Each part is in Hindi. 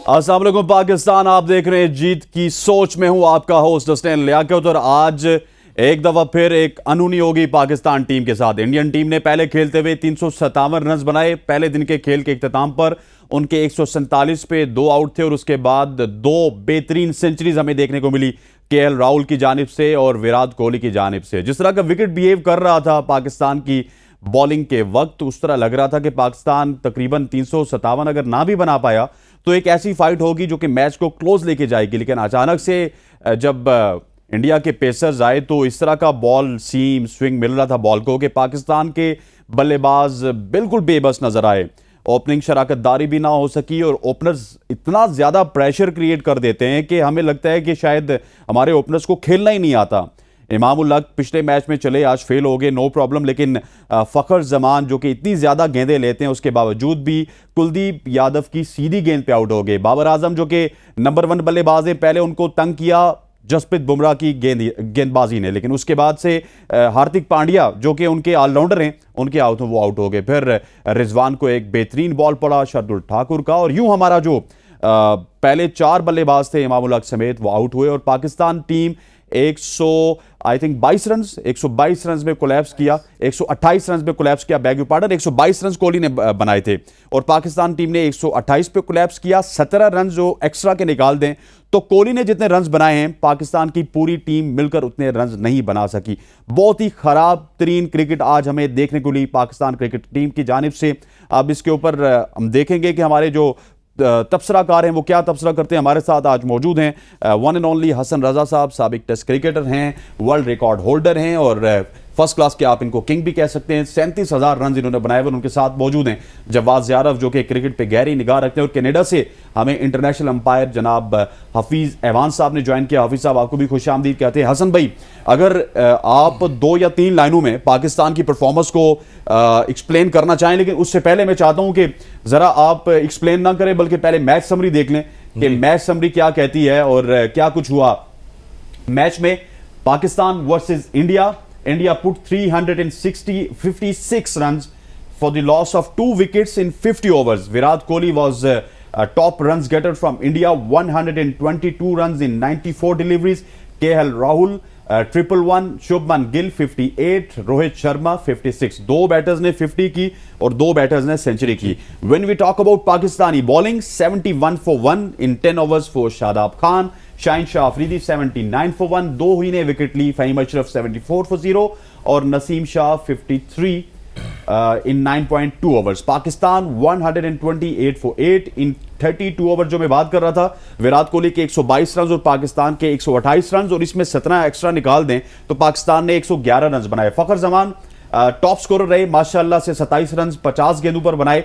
अस्सलाम वालेकुम पाकिस्तान, आप देख रहे हैं जीत की सोच में हूं आपका होस्ट हसनैन लियाकत। और आज एक दफा फिर एक अनूनी होगी पाकिस्तान टीम के साथ। इंडियन टीम ने पहले खेलते हुए 357 रन बनाए पहले दिन के खेल के इख्तिताम पर। उनके 147 पे 2 आउट थे और उसके बाद 2 बेहतरीन सेंचुरीज हमें देखने को मिली केएल राहुल की जानिब से और विराट कोहली की जानिब से। जिस तरह का विकेट बिहेव कर रहा था पाकिस्तान की बॉलिंग के वक्त, उस तरह लग रहा था कि पाकिस्तान तकरीबन 357 अगर ना भी बना पाया तो एक ऐसी फाइट होगी जो कि मैच को क्लोज लेके जाएगी। लेकिन अचानक से जब इंडिया के पेसर्स आए तो इस तरह का बॉल सीम स्विंग मिल रहा था बॉल को कि पाकिस्तान के बल्लेबाज बिल्कुल बेबस नजर आए। ओपनिंग शराकतदारी भी ना हो सकी और ओपनर्स इतना ज्यादा प्रेशर क्रिएट कर देते हैं कि हमें लगता है कि शायद हमारे ओपनर्स को खेलना ही नहीं आता। इमाम उल हक पिछले मैच में चले, आज फेल हो गए, नो प्रॉब्लम, लेकिन फखर जमान जो कि इतनी ज्यादा गेंदें लेते हैं उसके बावजूद भी कुलदीप यादव की सीधी गेंद पे आउट हो गए। बाबर आजम जो कि नंबर 1 बल्लेबाज है, पहले उनको तंग किया जसप्रीत बुमराह की गेंदबाजी ने, लेकिन उसके बाद से हार्दिक पांड्या जो कि उनके ऑलराउंडर हैं उनके वो आउट हो गए। फिर रिजवान को एक बेहतरीन बॉल पड़ा शार्दुल ठाकुर का, और यूं हमारा जो पहले 4 बल्लेबाज थे इमाम उल हक समेत वो आउट हुए और पाकिस्तान टीम 122 रन में कोलैप्स किया, 128 रन में कोलैप्स किया, bag you pardon, 122 run Kohli ने बनाए थे और पाकिस्तान टीम ने 128 पे कोलैप्स किया। 17 रन जो एक्स्ट्रा के निकाल दें तो कोहली ने जितने रन बनाए हैं पाकिस्तान की पूरी टीम मिलकर उतने रन नहीं बना सकी। बहुत ही खराब तरीन क्रिकेट आज हमें देखने को मिली पाकिस्तान क्रिकेट टीम की जानिब से। अब इसके ऊपर हम देखेंगे कि हमारे जो तबसराकार हैं वो क्या तबसरा करते हैं। हमारे साथ आज मौजूद हैं one and only Hasan Raza साहब, साबिक टेस्ट क्रिकेटर हैं, वर्ल्ड रिकॉर्ड होल्डर हैं और फर्स्ट क्लास के आप इनको किंग भी कह सकते हैं। 37,000 रन इन्होंने बनाए हुए। उनके साथ मौजूद हैं जवाद ज़ारफ जो कि क्रिकेट पे गहरी निगाह रखते हैं और कनाडा से हमें इंटरनेशनल अंपायर जनाब हफीज़ एवान साहब ने ज्वाइन किया। हफीज़ साहब आपको भी खुश आमदीद कहते हैं। हसन भाई, अगर आप 2 या 3 लाइनों में पाकिस्तान की परफॉर्मेंस को एक्सप्लेन करना चाहें, लेकिन उससे पहले मैं चाहता हूं कि जरा आप एक्सप्लेन ना करें बल्कि पहले मैच समरी देख लें कि मैच समरी क्या कहती है और क्या कुछ हुआ मैच में। Pakistan versus India, India put 56 runs for the loss of 2 wickets in 50 overs. Virat Kohli was a top runs getter from India, 122 runs in 94 deliveries. KL Rahul 111, Shubman Gill 58, Rohit Sharma 56. 2 batters ने 50 की और 2 बैटर्स ने सेंचुरी की। When we talk about Pakistani bowling, 71 for 1 in 10 overs for Shadab Khan. Shaheen Shah Afridi 79 for 1, 2 ही ने विकेट ली। फहीम अशरफ 74 for 0 और Naseem Shah 53 in 9.2 overs. Pakistan 128 for 8 in 32 over जो मैं बात कर रहा था। विराट कोहली के 122 रन और पाकिस्तान के 128 रन और इसमें 17 एक्स्ट्रा निकाल दें तो पाकिस्तान ने 111 रन बनाए। फखर जमान टॉप स्कोरर रहे माशाल्लाह से, 27 रन 50 गेंदों पर बनाए।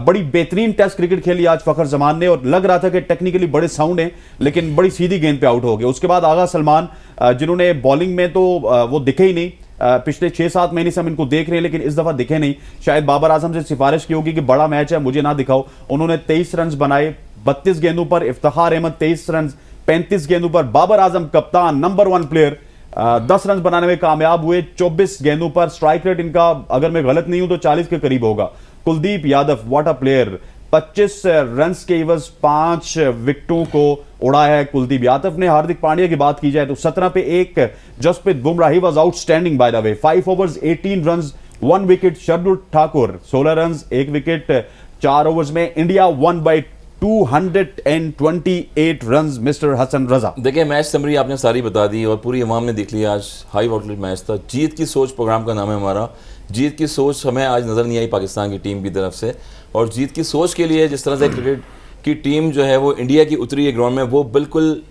बड़ी बेहतरीन टेस्ट क्रिकेट खेली आज फखर जमान ने और लग रहा था कि टेक्निकली बड़े साउंड हैं लेकिन बड़ी सीधी गेंद पे आउट हो गए। उसके बाद आगा सलमान जिन्होंने बॉलिंग में तो वो दिखे ही नहीं, पिछले 6-7 महीने से हम इनको देख रहे हैं लेकिन इस दफा दिखे नहीं। शायद बाबर आजम से सिफारिश की होगी कि बड़ा मैच है मुझे ना दिखाओ। उन्होंने 23 रन बनाए 32 गेंदों पर। इफ्तिखार अहमद 23 रन 35 गेंदों पर। बाबर आजम कप्तान नंबर 1 प्लेयर 10 रन बनाने में कामयाब हुए 24 गेंदों पर। स्ट्राइक रेट इनका अगर मैं गलत नहीं हूं तो 40 के करीब होगा। Kuldeep Yadav what a player, 25 run के एवज 5 विकेटों को उड़ाया है कुलदीप यादव ने। हार्दिक पांड्या की बात की जाए तो 17 पे 1। Jasprit Bumrah he was outstanding by the way, 5 overs 18 run 1 wicket. Shardul Thakur 16 run 1 wicket 4 overs में। India one by 228 runs. Mister Hasan Raza, देखिए मैच समरी आपने सारी बता दी और पूरी अवाम ने देख लिया। आज हाई वोल्टेज मैच था। जीत की सोच प्रोग्राम का नाम है हमारा। जीत की सोच हमें आज नज़र नहीं आई पाकिस्तान की टीम की तरफ से, और जीत की सोच के लिए जिस तरह से क्रिकेट की टीम जो है वो इंडिया की उतरी है ग्राउंड में, वो बिल्कुल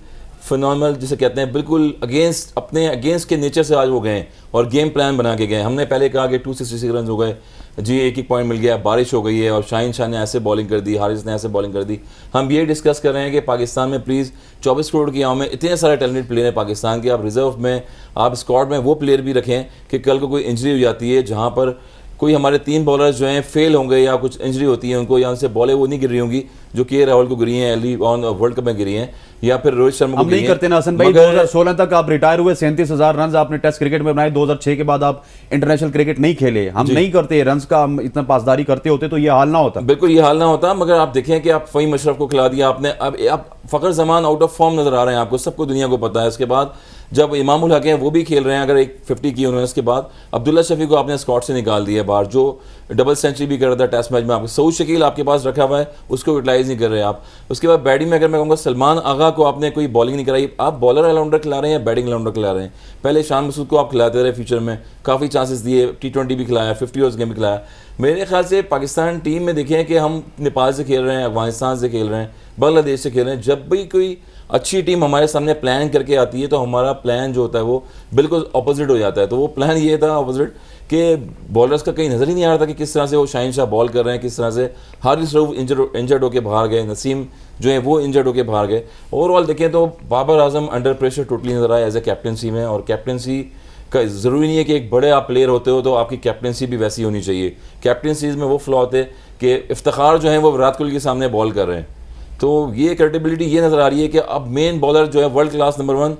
फिनोमिनल जिसे कहते हैं, बिल्कुल अगेंस्ट के नेचर से आज वो गए और गेम प्लान बना के गए। हमने पहले कहा कि 266 रन हो गए जी, एक पॉइंट मिल गया, बारिश हो गई है और शाहीन शाह ने ऐसे बॉलिंग कर दी, हारिस ने ऐसे बॉलिंग कर दी। हम ये डिस्कस कर रहे हैं कि पाकिस्तान में प्लीज़ 24 करोड़ की आवाम में इतने सारे टैलेंटेड प्लेयर हैं पाकिस्तान के, आप रिजर्व में, आप स्क्वाड में वो प्लेयर भी रखें कि कल को कोई इंजरी हो जाती है जहाँ पर कोई हमारे 3 बॉलर्स जो हैं फेल होंगे या कुछ इंजरी होती है उनको, या उनसे बॉलें वो नहीं गिर रही होंगी जो के राहुल को गिरी हैं, अर्ली ऑन वर्ल्ड कप में गिरी हैं, या फिर रोहित शर्मा को हम नहीं करते ना हसन भाई। 2016 तक आप रिटायर हुए, 37,000 रन आपने टेस्ट क्रिकेट में बनाए, 2006 के बाद आप इंटरनेशनल क्रिकेट नहीं खेले। हम नहीं करते रन का, हम इतना पासदारी करते होते तो ये हाल ना होता। बिल्कुल ये हाल ना होता, मगर आप देखें कि आप फ़हीम अशरफ को खिला दिया आपने, अब आप Fakhar Zaman out of form नजर आ रहे हैं आपको, सबको दुनिया को पता है। इसके बाद जब इमामुल हक हैं वो भी खेल रहे हैं, अगर एक 50 की उन्होंने, इसके बाद अब्दुल्ला शफी को आपने स्क्वाड से निकाल दिया बाहर, जो डबल सेंचुरी भी कर रहा था टेस्ट मैच में। आपको सऊद शकील आपके पास रखा हुआ है, उसको यूटिलाइज नहीं कर रहे आप। उसके बाद बैटिंग में अगर मैं कहूँगा सलमान आगा को आपने कोई बॉलिंग नहीं कराई, आप बॉलर ऑलराउंडर खिला रहे हैं या बैटिंग ऑलराउंडर खिला रहे हैं। पहले शान मसूद को आप खिलाते रहे फ्यूचर में, काफ़ी चांसेस दिए, T20 भी खिलाया, 50 ओवर्स गेम भी खिलाया। मेरे ख्याल से पाकिस्तान टीम में देखें कि हम नेपाल से खेल रहे हैं, अफगानिस्तान से खेल रहे हैं, बांग्लादेश से खेल रहे हैं, जब भी कोई अच्छी टीम हमारे सामने प्लान करके आती है तो हमारा प्लान जो होता है वो बिल्कुल ऑपोजिट हो जाता है। तो वो प्लान ये था ऑपोजिट कि बॉलर्स का कहीं नज़र ही नहीं आ रहा था कि किस तरह से वो शाहिन शाह बॉल कर रहे हैं, किस तरह से हारिस रऊफ इंजर्ड होकर बाहर गए, नसीम जो है वो इंजर्ड होकर बाहर गए। ओवरऑल देखें तो Babar Azam under pressure totally नजर आए एज ए कैप्टनसी में, और कैप्टनसी का ज़रूरी नहीं है कि एक बड़े आप प्लेयर होते हो तो आपकी कैप्टनसी भी वैसी होनी चाहिए। कैप्टनसीज में वो फ्लॉ होते कि इफ्तिखार जो है वो विराट कोहली के सामने बॉल कर रहे हैं, तो ये क्रेडिबिलिटी ये नज़र आ रही है कि अब मेन बॉलर जो है world class number 1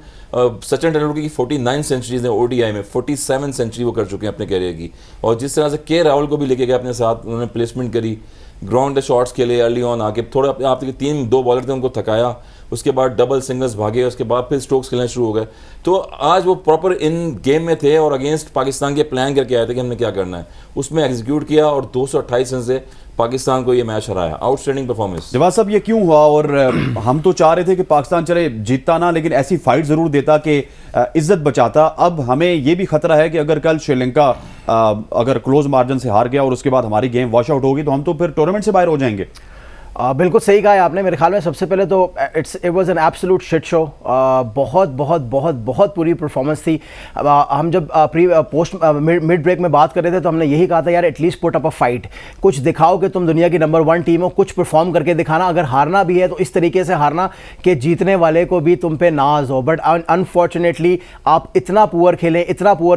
Sachin Tendulkar की 49 सेंचुरीज हैं ODI में, 47 सेंचुरी वो कर चुके हैं अपने कैरियर की। और जिस तरह से के राहुल को भी लेके गए अपने साथ, उन्होंने प्लेसमेंट करी, ग्राउंड शॉट्स खेले, अर्ली ऑन आके थोड़ा अपने आप के 2 बॉलर थे उनको थकाया, उसके बाद डबल सिंगल्स भागे, उसके बाद फिर स्ट्रोक्स खेलना शुरू हो गए। तो आज वो प्रॉपर इन गेम में थे और अगेंस्ट पाकिस्तान के प्लान करके आए थे कि हमने क्या करना है, उसमें एग्जीक्यूट किया और 228 रन से पाकिस्तान को ये मैच हराया। Outstanding performance. जवाब साहब ये क्यों हुआ? और हम तो चाह रहे थे कि पाकिस्तान चले जीतता ना, लेकिन ऐसी फाइट जरूर देता कि इज्जत बचाता। अब हमें ये भी खतरा है कि अगर कल श्रीलंका अगर क्लोज मार्जिन से हार गया और उसके बाद हमारी गेम वॉश आउट होगी तो हम तो फिर टूर्नामेंट से बाहर हो जाएंगे। बिल्कुल सही कहा है आपने। मेरे ख्याल में सबसे पहले तो it was an absolute shit show. बहुत बहुत बहुत बहुत पूरी परफॉर्मेंस थी। हम जब पोस्ट मिड ब्रेक में बात कर रहे थे तो हमने यही कहा था यार at least put up a fight, कुछ दिखाओ कि तुम दुनिया की नंबर 1 टीम हो, कुछ परफॉर्म करके दिखाना। अगर हारना भी है तो इस तरीके से हारना कि जीतने वाले को भी तुम पे नाज हो। बट अनफॉर्चुनेटली आप इतना पुअर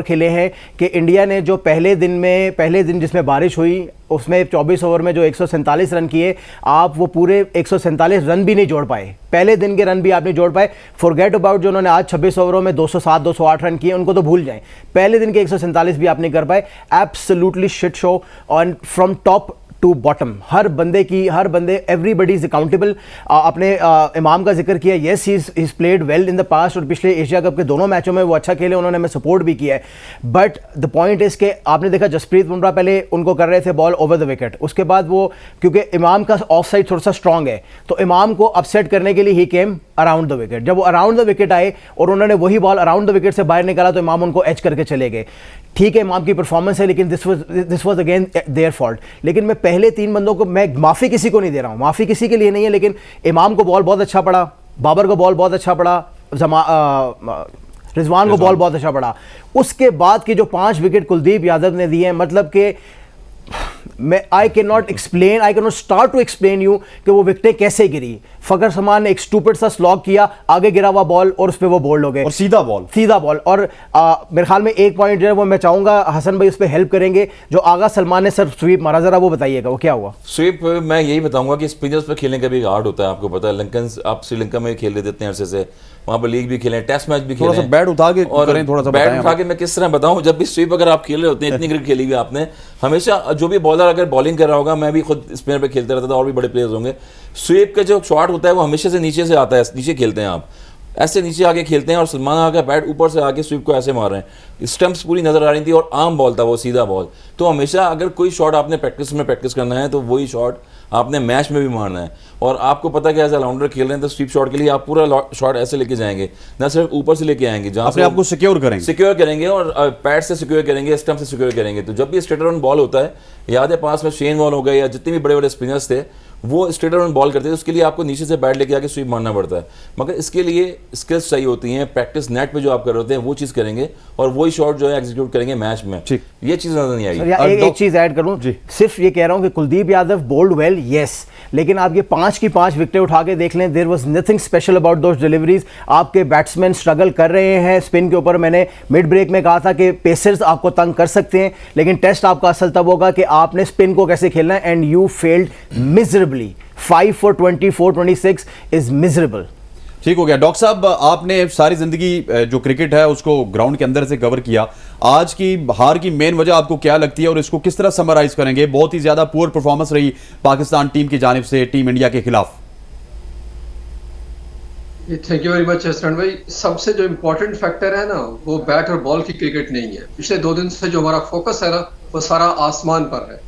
खेले हैं कि इंडिया ने जो पहले दिन जिसमें बारिश हुई उसमें 24 ओवर में जो 147 रन किए, आप वो पूरे 147 रन भी नहीं जोड़ पाए। पहले दिन के रन भी आप नहीं जोड़ पाए। फॉरगेट अबाउट जो उन्होंने आज 26 ओवरों में 207 208 रन किए, उनको तो भूल जाएं। पहले दिन के 147 भी आप नहीं कर पाए। Absolutely shit show on from top to bottom. हर बंदे एवरीबडी इज अकाउंटेबल। अपने इमाम का जिक्र किया, yes he is played well in the past, और पिछले एशिया कप के दोनों मैचों में वो अच्छा खेले, उन्होंने हमें सपोर्ट भी किया है। बट द पॉइंट इज के आपने देखा जसप्रीत बुमराह पहले उनको कर रहे थे बॉल ओवर द विकेट, उसके बाद वो क्योंकि इमाम का ऑफ साइड थोड़ा सा स्ट्रॉन्ग है तो इमाम को अपसेट करने के लिए ही केम अराउंड द विकेट। जब वो अराउंड द विकेट आए और उन्होंने वही बॉल अराउंड द विकेट से बाहर निकाला तो इमाम उनको एच करके चले गए। ठीक है इमाम की परफॉर्मेंस है, लेकिन this was again their fault. लेकिन मैं पहले 3 बंदों को, मैं माफ़ी किसी को नहीं दे रहा हूँ, माफ़ी किसी के लिए नहीं है, लेकिन इमाम को बॉल बहुत अच्छा पड़ा, बाबर को बॉल बहुत अच्छा पड़ा, रिजवान को बॉल बहुत अच्छा पड़ा। उसके बाद की जो 5 विकेट कुलदीप यादव ने दिए हैं, मतलब कि I can not start to explain you कि वो विकेटें कैसे गिरी। फखर जमान ने एक स्टूपिड सा स्लॉग किया, आगे गिरा हुआ बॉल और उस पर वो बोल्ड हो गए, और सीधा बॉल। और मेरे ख्याल में एक पॉइंट जो है वो मैं चाहूंगा हसन भाई उस पर हेल्प करेंगे, जो आगा सलमान ने सर स्वीप मारा, जरा वो बताइएगा वो क्या हुआ। स्वीप मैं यही बताऊंगा कि स्पिनर्स पर खेलने का भी एक आर्ट होता है, आपको पता है। लंकन आप श्रीलंका में खेल रहे थे इतने अरसे से, वहाँ पर लीग भी खेले, टेस्ट मैच भी खेले, थोड़ा सा बैट उठा के करें, थोड़ा सा बैट उठा के मैं किस तरह बताऊं। जब भी स्वीप अगर आप खेल रहे होते हैं, इतनी क्रिकेट खेली हुई आपने, हमेशा जो भी बॉलर अगर बॉलिंग कर रहा होगा, मैं भी खुद स्पिनर पे खेलते रहता था, और भी बड़े प्लेयर्स होंगे, स्वीप का जो शॉट होता है वो हमेशा से नीचे से आता है, नीचे खेलते हैं आप, ऐसे नीचे आके खेलते हैं, और सलमान आगे बैट ऊपर से आके स्वीप को ऐसे मार रहे हैं। स्टंप्स पूरी नजर आ रही थी और आम बॉल था वो, सीधा बॉल। तो हमेशा अगर कोई शॉट आपने प्रैक्टिस करना है तो वही शॉट आपने मैच में भी मारना है। और आपको पता है कि एज ऑलराउंडर खेल रहे हैं तो स्वीप शॉट के लिए आप पूरा शॉट ऐसे लेके जाएंगे, ना सिर्फ ऊपर से लेके आएंगे जहाँ से आपको सिक्योर करेंगे और पैड से सिक्योर करेंगे, स्टंप से सिक्योर करेंगे। तो जब भी स्ट्रेटर ऑन बॉल होता है, याद है पास में शेन वॉर्न हो गए या जितने भी बड़े बड़े स्पिनर्स थे, वो स्ट्रेटर ऑन बॉल करते थे, उसके लिए आपको नीचे से बैट लेके आके स्वीप मारना पड़ता है। मगर इसके लिए स्किल्स चाहिए होती हैं, प्रैक्टिस नेट पे जो आप कर रहे होते हैं वो चीज़ करेंगे और वही शॉट जो है एग्जीक्यूट करेंगे मैच में। ठीक, ये चीज़ नजर नहीं आई। सर, एक चीज ऐड करूं, सिर्फ ये कह रहा हूं कि Kuldeep Yadav bowled well, yes, लेकिन आप ये 5 की 5 विकेटें उठा के देख लें, there was nothing special about those deliveries. आपके बैट्समैन स्ट्रगल कर रहे हैं स्पिन के ऊपर। मैंने मिड ब्रेक में कहा था कि पेसर्स आपको तंग कर सकते हैं, लेकिन टेस्ट आपका असल तब होगा कि आपने स्पिन को कैसे खेलना है, and you failed miserably. 5 for 24, 26 is miserable. ठीक हो गया। डॉक्टर साहब, आपने सारी जिंदगी जो क्रिकेट है उसको ग्राउंड के अंदर से कवर किया, आज की हार की मेन वजह आपको क्या लगती है और इसको किस तरह समराइज करेंगे? बहुत ही ज्यादा पुअर परफॉर्मेंस रही पाकिस्तान टीम की जानिब से टीम इंडिया के खिलाफ। Thank you very much Hasan भाई। सबसे जो इम्पोर्टेंट फैक्टर है ना, वो बैट और बॉल की क्रिकेट नहीं है। पिछले 2 दिन से जो हमारा फोकस है ना, वो सारा आसमान पर है।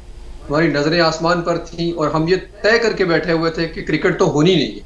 हमारी नजरें आसमान पर थी और हम ये तय करके बैठे हुए थे कि क्रिकेट तो होनी नहीं है,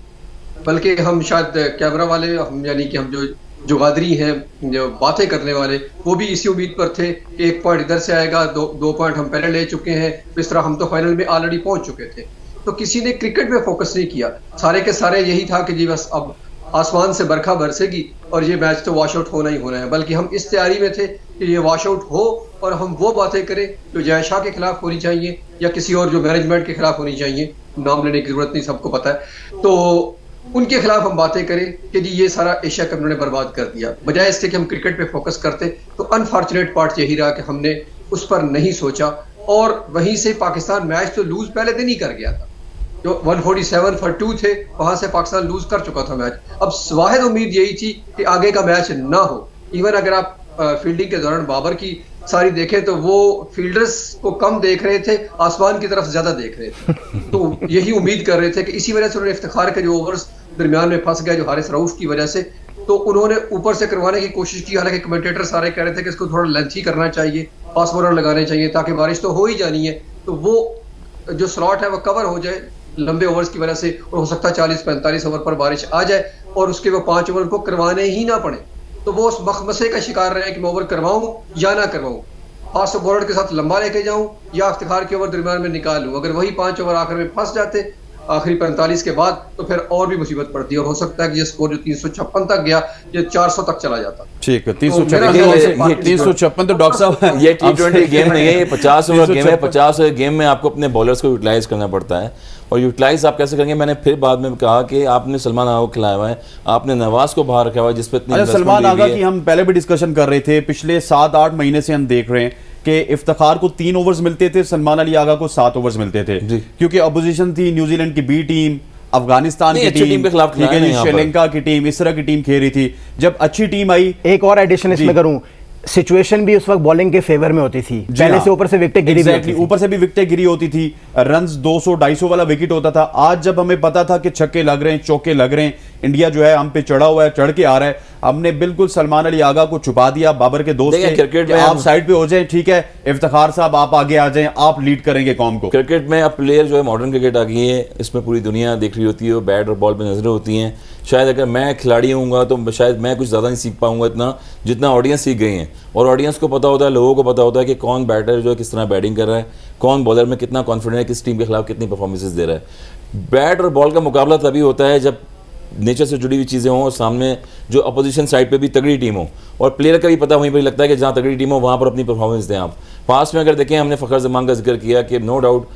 बल्कि हम शायद कैमरा वाले, हम यानी कि हम जो जुगादरी हैं, जो बातें करने वाले, वो भी इसी उम्मीद पर थे कि 1 पॉइंट इधर से आएगा, 2 पॉइंट हम पहले ले चुके हैं, इस तरह हम तो फाइनल में ऑलरेडी पहुंच चुके थे। तो किसी ने क्रिकेट में फोकस नहीं किया। सारे के सारे यही था कि जी बस अब आसमान से बरखा बरसेगी और ये मैच तो वॉश आउट होना ही होना है। बल्कि हम इस तैयारी में थे कि ये वॉश आउट हो और हम वो बातें करें जो जय शाह के खिलाफ होनी चाहिए या किसी और जो मैनेजमेंट के खिलाफ होनी चाहिए, नाम लेने की जरूरत नहीं, सबको पता है। तो उनके खिलाफ हम बातें करें कि जी ये सारा एशिया कप उन्होंने बर्बाद कर दिया, बजाय इसके कि हम क्रिकेट पे फोकस करते। तो अनफॉर्चुनेट पार्ट यही रहा कि हमने उस पर नहीं सोचा और वहीं से पाकिस्तान मैच तो लूज पहले दिन ही कर गया था। जो 147 for 2 थे, वहां से पाकिस्तान लूज कर चुका था मैच। अब वाहिद उम्मीद यही थी कि आगे का मैच ना हो। इवन अगर आप फील्डिंग के दौरान बाबर की सारी देखें तो वो फील्डर्स को कम देख रहे थे, आसमान की तरफ ज्यादा देख रहे थे। तो यही उम्मीद कर रहे थे कि इसी वजह से उन्होंने इफ्तिखार के जो ओवर्स दरमियान में फंस गया, जो हारिस रऊफ की वजह से, तो उन्होंने ऊपर से करवाने की कोशिश की। हालांकि कमेंटेटर सारे कह रहे थे कि इसको थोड़ा लेंथी करना चाहिए, फास्ट बॉलर लगाने चाहिए ताकि बारिश तो हो ही जानी है, तो वो जो स्लॉट है वो कवर हो जाए लंबे ओवर्स की वजह से, और हो सकता है 40-45 ओवर पर बारिश आ जाए और उसके वो 5 ओवर को करवाने ही ना पड़े। तो वो उस मखमसे का शिकार रहे कि मैं ओवर करवाऊं या ना करवाऊं, फास्ट बॉलर के साथ लंबा लेके जाऊं या इफ्तिखार के ओवर दरमियान में निकाल लूं। अगर वही 5 ओवर आखिर में फंस जाते आखिरी 45 के बाद, तो फिर और भी मुसीबत पड़ती और हो सकता है कि ये स्कोर जो 356 तक गया, ये 400 तक चला जाता। ठीक है, 356 तो डॉक्टर साहब ये T20 गेम नहीं है, ये 50 ओवर गेम है। 50 ओवर गेम में आपको अपने बॉलर्स को यूटिलाइज करना पड़ता है। और यूटिलाइज आप कैसे करेंगे? मैंने फिर बाद में कहा कि आपने सलमान आगा को खिलाया हुआ है, आपने नवाज को बाहर रखा हुआ है, जिस पे इतनी सलमान आगा की हम पहले भी डिस्कशन कर रहे थे। पिछले 7-8 महीने से हम देख रहे हैं कि इफ्तिखार को 3 ओवर्स मिलते थे, सलमान अली आगा को 7 ओवर्स मिलते थे, क्योंकि अपोजिशन थी न्यूजीलैंड की बी टीम, अफगानिस्तान की टीम के खिलाफ, श्रीलंका की टीम, इस तरह की टीम खेल रही थी। जब अच्छी टीम आई, एक और एडिशन इसमें करूं, सिचुएशन भी उस वक्त बॉलिंग के फेवर में होती थी। पहले से ऊपर से विकेटें गिरी exactly, ऊपर से भी विकेटें गिरी होती थी, रन्स 200-250 वाला विकेट होता था। आज जब हमें पता था कि छक्के लग रहे हैं, चौके लग रहे हैं, इंडिया जो है हम पे चढ़ा हुआ है, चढ़ के आ रहा है, हमने बिल्कुल सलमान अली आगा को छुपा दिया। बाबर के दोस्त क्रिकेट में आप साइड पे हो जाएं, ठीक है, इफ्तिखार साहब आप आगे आ जाएं, आप लीड करेंगे कौम को। क्रिकेट में अब प्लेयर जो है, मॉडर्न क्रिकेट आ गई है, इसमें पूरी दुनिया देख रही होती है, बैट और बॉल पे नजरें होती हैं। शायद अगर मैं खिलाड़ी हूँगा तो शायद मैं कुछ ज़्यादा नहीं सीख पाऊंगा इतना जितना ऑडियंस सीख गई हैं। और ऑडियंस को पता होता है, लोगों को पता होता है कि कौन बैटर जो है किस तरह बैटिंग कर रहा है, कौन बॉलर में कितना कॉन्फिडेंट है, किस टीम के खिलाफ कितनी परफॉर्मेंसेस दे रहा है। बैट और बॉल का मुकाबला तभी होता है जब नेचर से जुड़ी हुई चीज़ें हों और सामने जो अपोजिशन साइड पे भी तगड़ी टीम हो, और प्लेयर का भी पता वहीं पर लगता है कि जहाँ तगड़ी टीम हो वहाँ पर अपनी परफॉर्मेंस दें आप। पास में अगर देखें, हमने फ़खर जमान का जिक्र किया कि no doubt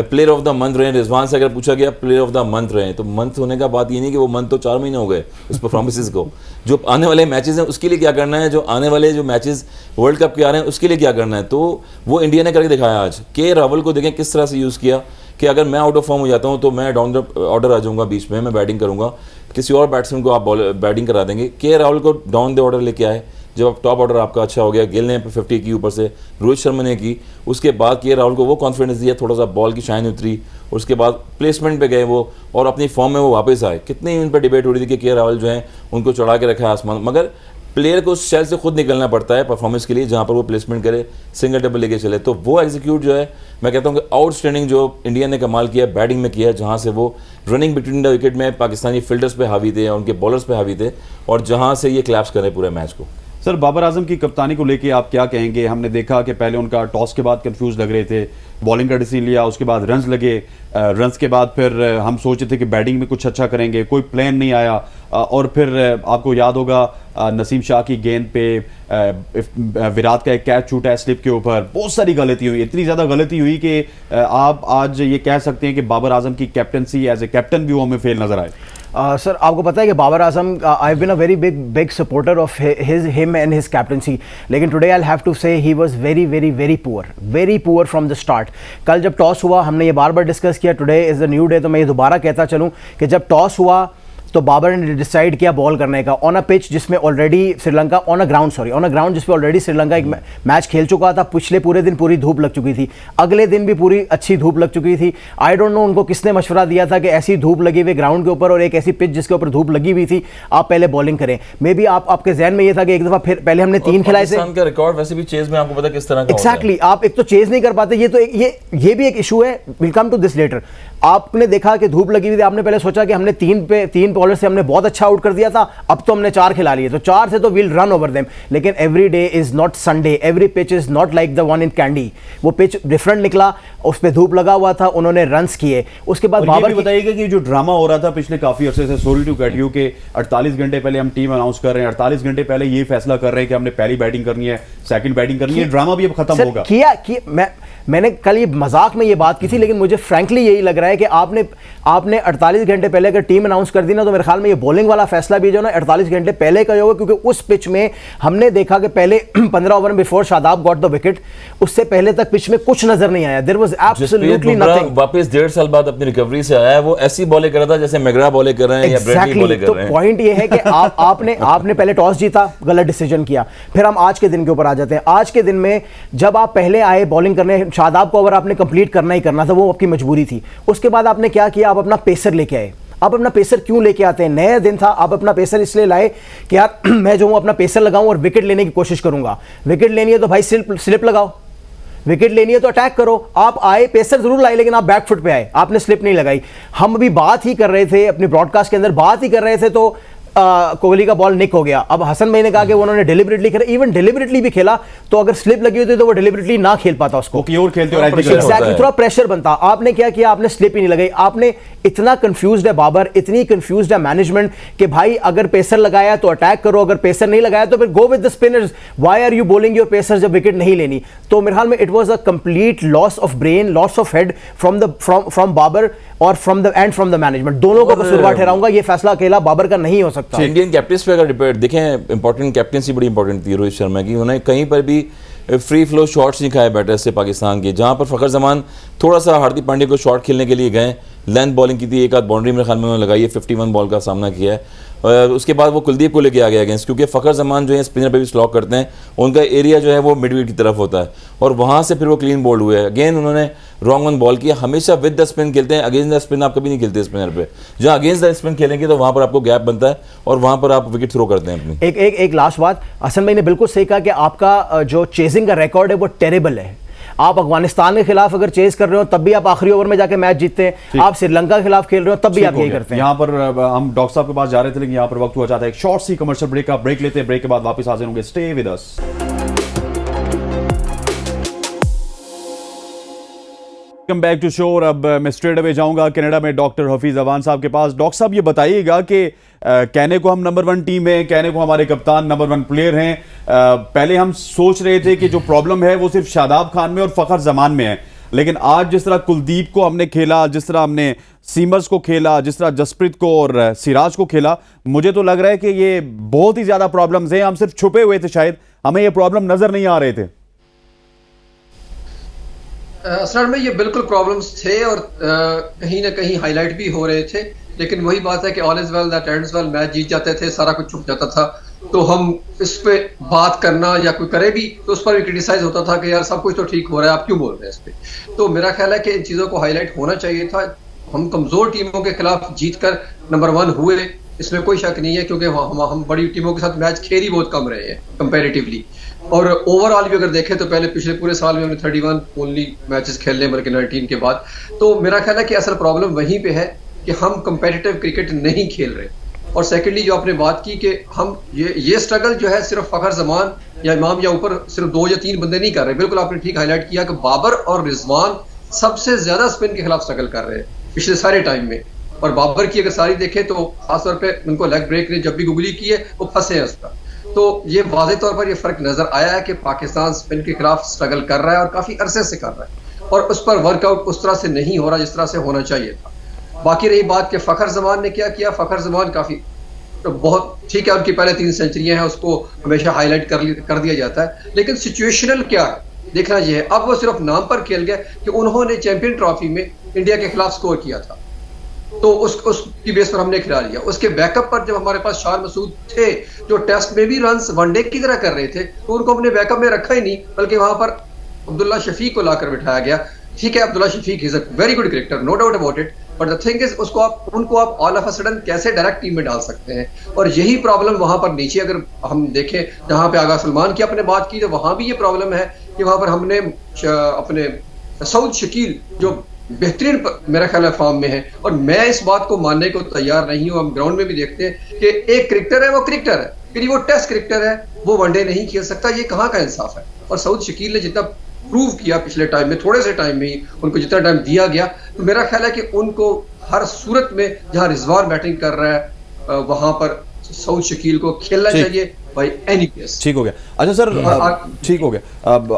player of the month रहे। रिजवान से अगर पूछा गया प्लेयर ऑफ द मंथ रहे, तो मंथ होने का बात ये नहीं कि वो मंथ तो 4 महीने हो गए उस परफॉर्मेंसेस को। जो आने वाले मैचेस हैं उसके लिए क्या करना है, जो आने वाले जो मैचेस वर्ल्ड कप के आ रहे हैं उसके लिए क्या करना है, तो वो इंडिया ने करके दिखाया। आज के रावल को देखें किस तरह से यूज़ किया कि अगर मैं आउट ऑफ फॉर्म हो जाता हूँ तो मैं डाउन द ऑर्डर आ जाऊँगा, बीच में मैं बैटिंग करूँगा, किसी और बैट्समैन को आप बैटिंग करा देंगे। के राहुल को डाउन द ऑर्डर लेके आए, जब अब टॉप ऑर्डर आपका अच्छा हो गया, गिल ने 50 की, ऊपर से रोहित शर्मा ने की, उसके बाद के राहुल को वो कॉन्फिडेंस दिया, थोड़ा सा बॉल की शाइन उतरी, और उसके बाद प्लेसमेंट पे गए वो और अपनी फॉर्म में वो वापस आए। कितनी इन पर डिबेट हो रही थी कि के राहुल जो है उनको चढ़ा के रखा है आसमान, मगर प्लेयर को उस शेल से खुद निकलना पड़ता है परफॉर्मेंस के लिए, जहाँ पर वो प्लेसमेंट करे, सिंगल डबल लेके चले। तो वो एग्जीक्यूट जो है, मैं कहता हूँ कि आउटस्टैंडिंग जो इंडिया ने कमाल किया बैटिंग में किया, जहाँ से वो रनिंग बिटवीन द विकेट में पाकिस्तानी फील्डर्स पे हावी थे और उनके बॉलर्स पे हावी थे, और जहाँ से ये क्लैप्स करें पूरे मैच को। सर बाबर आजम की कप्तानी को लेके आप क्या कहेंगे? हमने देखा कि पहले उनका टॉस के बाद कंफ्यूज लग रहे थे, बॉलिंग का डिसीजन लिया, उसके बाद रन्स लगे, रन्स के बाद फिर हम सोचे थे कि बैटिंग में कुछ अच्छा करेंगे, कोई प्लान नहीं आया, और फिर आपको याद होगा नसीम शाह की गेंद पे विराट का एक कैच छूटा है स्लिप के ऊपर। बहुत सारी गलती हुई, इतनी ज़्यादा गलती हुई कि आप आज ये कह सकते हैं कि बाबर आजम की कैप्टनसी एज ए कैप्टन भी वो हमें फेल नजर आए। सर आपको पता है कि Babar Azam I have been a very big supporter of him and his captaincy, लेकिन today I have to say he was very poor from the start. कल जब टॉस हुआ, हमने ये बार बार डिस्कस किया, today is a new day, तो मैं ये दोबारा कहता चलूँ कि जब टॉस हुआ तो बाबर ने डिसाइड किया बॉल करने का ऑन अ पिच जिसमें already Sri Lanka on a ground जिस पे ऑलरेडी श्रीलंका एक मैच खेल चुका था। पिछले पूरे दिन पूरी धूप लग चुकी थी, अगले दिन भी पूरी अच्छी धूप लग चुकी थी। आई डोंट नो उनको किसने मशवरा दिया था कि ऐसी धूप लगी हुई ग्राउंड के ऊपर और एक ऐसी पिच जिसके ऊपर धूप लगी हुई थी, आप पहले बॉलिंग करें। मे बी आपके जहन में ये था कि एक दफा फिर पहले हमने 3 खिलाए थे। पाकिस्तान का रिकॉर्ड वैसे भी चेज में आपको पता किस तरह का एग्जैक्टली, आप एक तो चेज नहीं कर पाते, ये तो ये भी एक इशू है। Will come to this later. आपने देखा कि धूप लगी हुई थी, आपने पहले सोचा कि हमने 3 बॉलर से हमने बहुत अच्छा आउट कर दिया था, अब तो हमने 4 खिला लिए, तो 4 से तो विल रन ओवर देम। लेकिन every day is not Sunday, every pitch is not like the one in candy. वो पिच डिफरेंट निकला, उस पर धूप लगा हुआ था, उन्होंने रन्स किए। उसके बाद बाबर बताइएगा कि जो ड्रामा हो रहा था पिछले काफी अरसे से, सॉरी टू कट यू, के 48 घंटे पहले हम टीम अनाउंस कर रहे हैं, 48 घंटे पहले ये फैसला कर रहे हैं कि हमने पहली बैटिंग करनी है, सेकंड बैटिंग करनी है, ड्रामा भी अब खत्म होगा। मैंने कल ये मजाक में ये बात की थी, लेकिन मुझे फ्रैंकली यही लग रहा है कि आपने 48 घंटे पहले अगर टीम अनाउंस कर दी ना, तो मेरे ख्याल में ये बॉलिंग वाला फैसला भी जो ना 48 घंटे पहले का होगा, क्योंकि उस पिच में हमने देखा कि पहले 15 ओवर में before Shadab got the wicket, उससे पहले तक पिच में कुछ नजर नहीं आया। There was absolutely nothing. वापस 1.5 साल बाद अपनी रिकवरी से आया है, वो ऐसी बॉलिंग कर रहा था जैसे मैग्रा बॉलिंग कर रहे हैं या ब्रेडली बॉलिंग कर रहे हैं। तो पॉइंट ये है कि आपने पहले टॉस जीता, गलत डिसीजन किया। फिर हम आज के दिन के ऊपर आ जाते हैं। आज के दिन में जब आप पहले आए बॉलिंग करने, शादाब को ओवर आपने कंप्लीट करना ही करना था, वो आपकी मजबूरी थी। उसके बाद आपने क्या किया, आप अपना पेसर लेके आए। आप अपना पेसर क्यों लेके आते हैं? नया दिन था, आप अपना पेसर इसलिए लाए कि यार मैं जो हूं अपना पेसर लगाऊं और विकेट लेने की कोशिश करूंगा। विकेट लेनी है तो भाई स्लिप लगाओ, विकेट लेनी है तो अटैक करो। आप आए, पेसर जरूर लाए, लेकिन आप बैक फुट पे आए, आपने स्लिप नहीं लगाई। हम अभी बात ही कर रहे थे अपनी ब्रॉडकास्ट के अंदर, बात ही कर रहे थे तो कोहली का बॉल निक हो गया। अब हसन भाई ने कहा कि उन्होंने डिलिबरेटली खेला, इवन डिलिबरेटली भी खेला तो अगर स्लिप लगी होती तो वो डिलिबरेटली ना खेल पाता उसको, खेलते थोड़ा प्रेशर बनता। आपने क्या किया, आपने स्लिप ही नहीं लगाई। आपने इतना कंफ्यूज्ड है बाबर, इतनी कंफ्यूज्ड है मैनेजमेंट कि भाई अगर पेसर लगाया तो अटैक करो, अगर पेसर नहीं लगाया तो फिर go with the spinners. Why are you bowling your pacer जब विकेट नहीं लेनी? तो मेरे ख्याल में it was a complete loss of brain, loss of head from Babar और फ्रॉम द मैनेजमेंट। दोनों को कसूरवार ठहराऊंगा, ये फैसला अकेला बाबर का नहीं हो सकता। इंडियन कैप्टन पे अगर देखें, इंपॉर्टेंट कैप्टनसी बड़ी इंपॉर्टेंट थी रोहित शर्मा की। उन्हें कहीं पर भी फ्री फ्लो शॉट्स नहीं खाए बैटर से पाकिस्तान के, जहां पर फखर जमान थोड़ा सा हार्दिक पांड्या को शॉट खेलने के लिए गए, लेंथ बॉलिंग की थी, एक आध बाउंड्री मेरे ख्याल में उन्होंने लगाई है, 51 बॉल का सामना किया है। उसके बाद वो कुलदीप को लेके आ गया अगेंस्ट, क्योंकि फखर जमान जो है स्पिनर पे भी स्लॉक करते हैं, उनका एरिया जो है वो मिडविकेट की तरफ होता है, और वहाँ से फिर वो क्लीन बोल्ड हुए। अगेन उन्होंने रॉन्ग वन बॉल किया। हमेशा विद द स्पिन खेलते हैं, अगेंस्ट द स्पिन आप कभी नहीं खेलते स्पिनर पे। जहाँ अगेंस्ट द स्पिन खेलेंगे तो वहाँ पर आपको गैप बनता है और वहाँ पर आप विकेट थ्रो करते हैं अपनी। एक लास्ट बात, हसन भाई ने बिल्कुल सही कहा कि आपका जो चेजिंग का रिकॉर्ड है वो टेरेबल है। आप अफगानिस्तान के खिलाफ अगर चेज कर रहे हो तब भी आप आखिरी ओवर में जाके मैच जीतते हैं, आप श्रीलंका के खिलाफ खेल रहे हो तब भी आप यही करते हैं। यहाँ पर हम डॉक्टर साहब के पास जा रहे थे, लेकिन यहाँ पर वक्त हुआ चाहता है एक शॉर्ट सी कमर्शियल ब्रेक का। ब्रेक लेते हैं, ब्रेक के बाद वापस हाजिर होंगे। Stay with us. Welcome back to show. और अब मैं स्ट्रेट अवे जाऊंगा कनाडा में डॉक्टर हफीज अवान साहब के पास। डॉक्टर साहब ये बताइएगा कि कहने को हम नंबर 1 टीम है, कहने को हमारे कप्तान नंबर 1 प्लेयर हैं, पहले हम सोच रहे थे कि जो प्रॉब्लम है वो सिर्फ शादाब खान में और फखर जमान में है, लेकिन आज जिस तरह कुलदीप को हमने खेला, जिस तरह हमने सीमर्स को खेला, जिस तरह जसप्रीत को और सिराज को खेला, मुझे तो लग रहा है कि ये बहुत ही ज्यादा प्रॉब्लम्स हैं। हम सिर्फ छुपे हुए थे, शायद हमें ये प्रॉब्लम नजर नहीं आ रहे थे। असर में ये बिल्कुल प्रॉब्लम्स थे और कहीं ना कहीं हाईलाइट भी हो रहे थे, लेकिन वही बात है कि all is well that ends well. Match जीत जाते थे, सारा कुछ छुप जाता था, तो हम इस पे बात करना या कोई करे भी तो उस पर भी क्रिटिसाइज होता था कि यार सब कुछ तो ठीक हो रहा है, आप क्यों बोल रहे हैं इस पे। तो मेरा ख्याल है कि इन चीज़ों को हाईलाइट होना चाहिए था। हम कमजोर टीमों के खिलाफ जीत कर नंबर 1 हुए, इसमें कोई शक नहीं है, क्योंकि हम बड़ी टीमों के साथ मैच खेल ही बहुत कम रहे हैं कंपेरेटिवली। और ओवरऑल भी अगर देखें तो पहले पिछले पूरे साल में हमने 31 ओनली मैचेस खेल लिए बल्कि 19 के बाद। तो मेरा ख्याल है कि असल प्रॉब्लम वहीं पे है कि हम कंपेटिटिव क्रिकेट नहीं खेल रहे। और सेकेंडली जो आपने बात की कि हम ये स्ट्रगल जो है सिर्फ फखर जमान या इमाम या ऊपर सिर्फ 2 या 3 बंदे नहीं कर रहे, बिल्कुल आपने ठीक हाईलाइट किया कि बाबर और रिजवान सबसे ज्यादा स्पिन के खिलाफ स्ट्रगल कर रहे हैं पिछले सारे टाइम में। और बाबर की अगर सारी देखें तो खासतौर पे उनको लेग ब्रेक ने जब भी गुगली की है वो फंसे हैं उसका। तो ये वाज़ेह तौर पर ये फर्क नजर आया है कि पाकिस्तान स्पिन के खिलाफ स्ट्रगल कर रहा है और काफी अरसे से कर रहा है, और उस पर वर्कआउट उस तरह से नहीं हो रहा जिस तरह से होना चाहिए था। बाकी रही बात कि फखर जमान ने क्या किया, फखर जमान काफी बहुत ठीक है, उनकी पहले 3 सेंचुरियां हैं, उसको हमेशा हाईलाइट कर दिया जाता है, लेकिन सिचुएशनल क्या है देखना ये है। अब वो सिर्फ नाम पर खेल गया कि उन्होंने चैंपियन ट्रॉफी में इंडिया के खिलाफ स्कोर किया था, तो उसकी बेस पर हमने खिला लिया। उसके बैकअप पर जब हमारे पास शार मसूद थे जो टेस्ट में भी रन्स वनडे की तरह कर रहे थे, तो उनको हमने बैकअप में रखा ही नहीं, बल्कि वहां पर अब्दुल्ला शफीक को लाकर बिठाया गया। ठीक है, Abdullah Shafique is a very good cricketer, no doubt about it, but the thing is उनको आप ऑल ऑफ अ सडन कैसे डायरेक्ट टीम में डाल सकते हैं, और यही प्रॉब्लम वहां पर नीचे अगर हम देखें जहां पे आगा सलमान की आपने बात की, तो वहां भी ये प्रॉब्लम है कि वहां पर हमने अपने सऊद शकील जो बेहतरीन मेरा ख्याल है फॉर्म में है, और मैं इस बात को मानने को तैयार नहीं हूं। हम ग्राउंड में भी देखते हैं कि एक क्रिकेटर है वो क्रिकेटर है, फिर वो टेस्ट क्रिकेटर है, वो वनडे नहीं खेल सकता, ये कहाँ का इंसाफ है। और सऊद शकील ने जितना प्रूव किया पिछले टाइम में, थोड़े से टाइम में ही उनको जितना टाइम दिया गया, तो मेरा ख्याल है कि उनको हर सूरत में जहां रिजवान बैटिंग कर रहा है वहां पर सऊद शकील को खेलना चाहिए भाई एनी केस। ठीक हो गया। अच्छा सर, ठीक हो गया। अब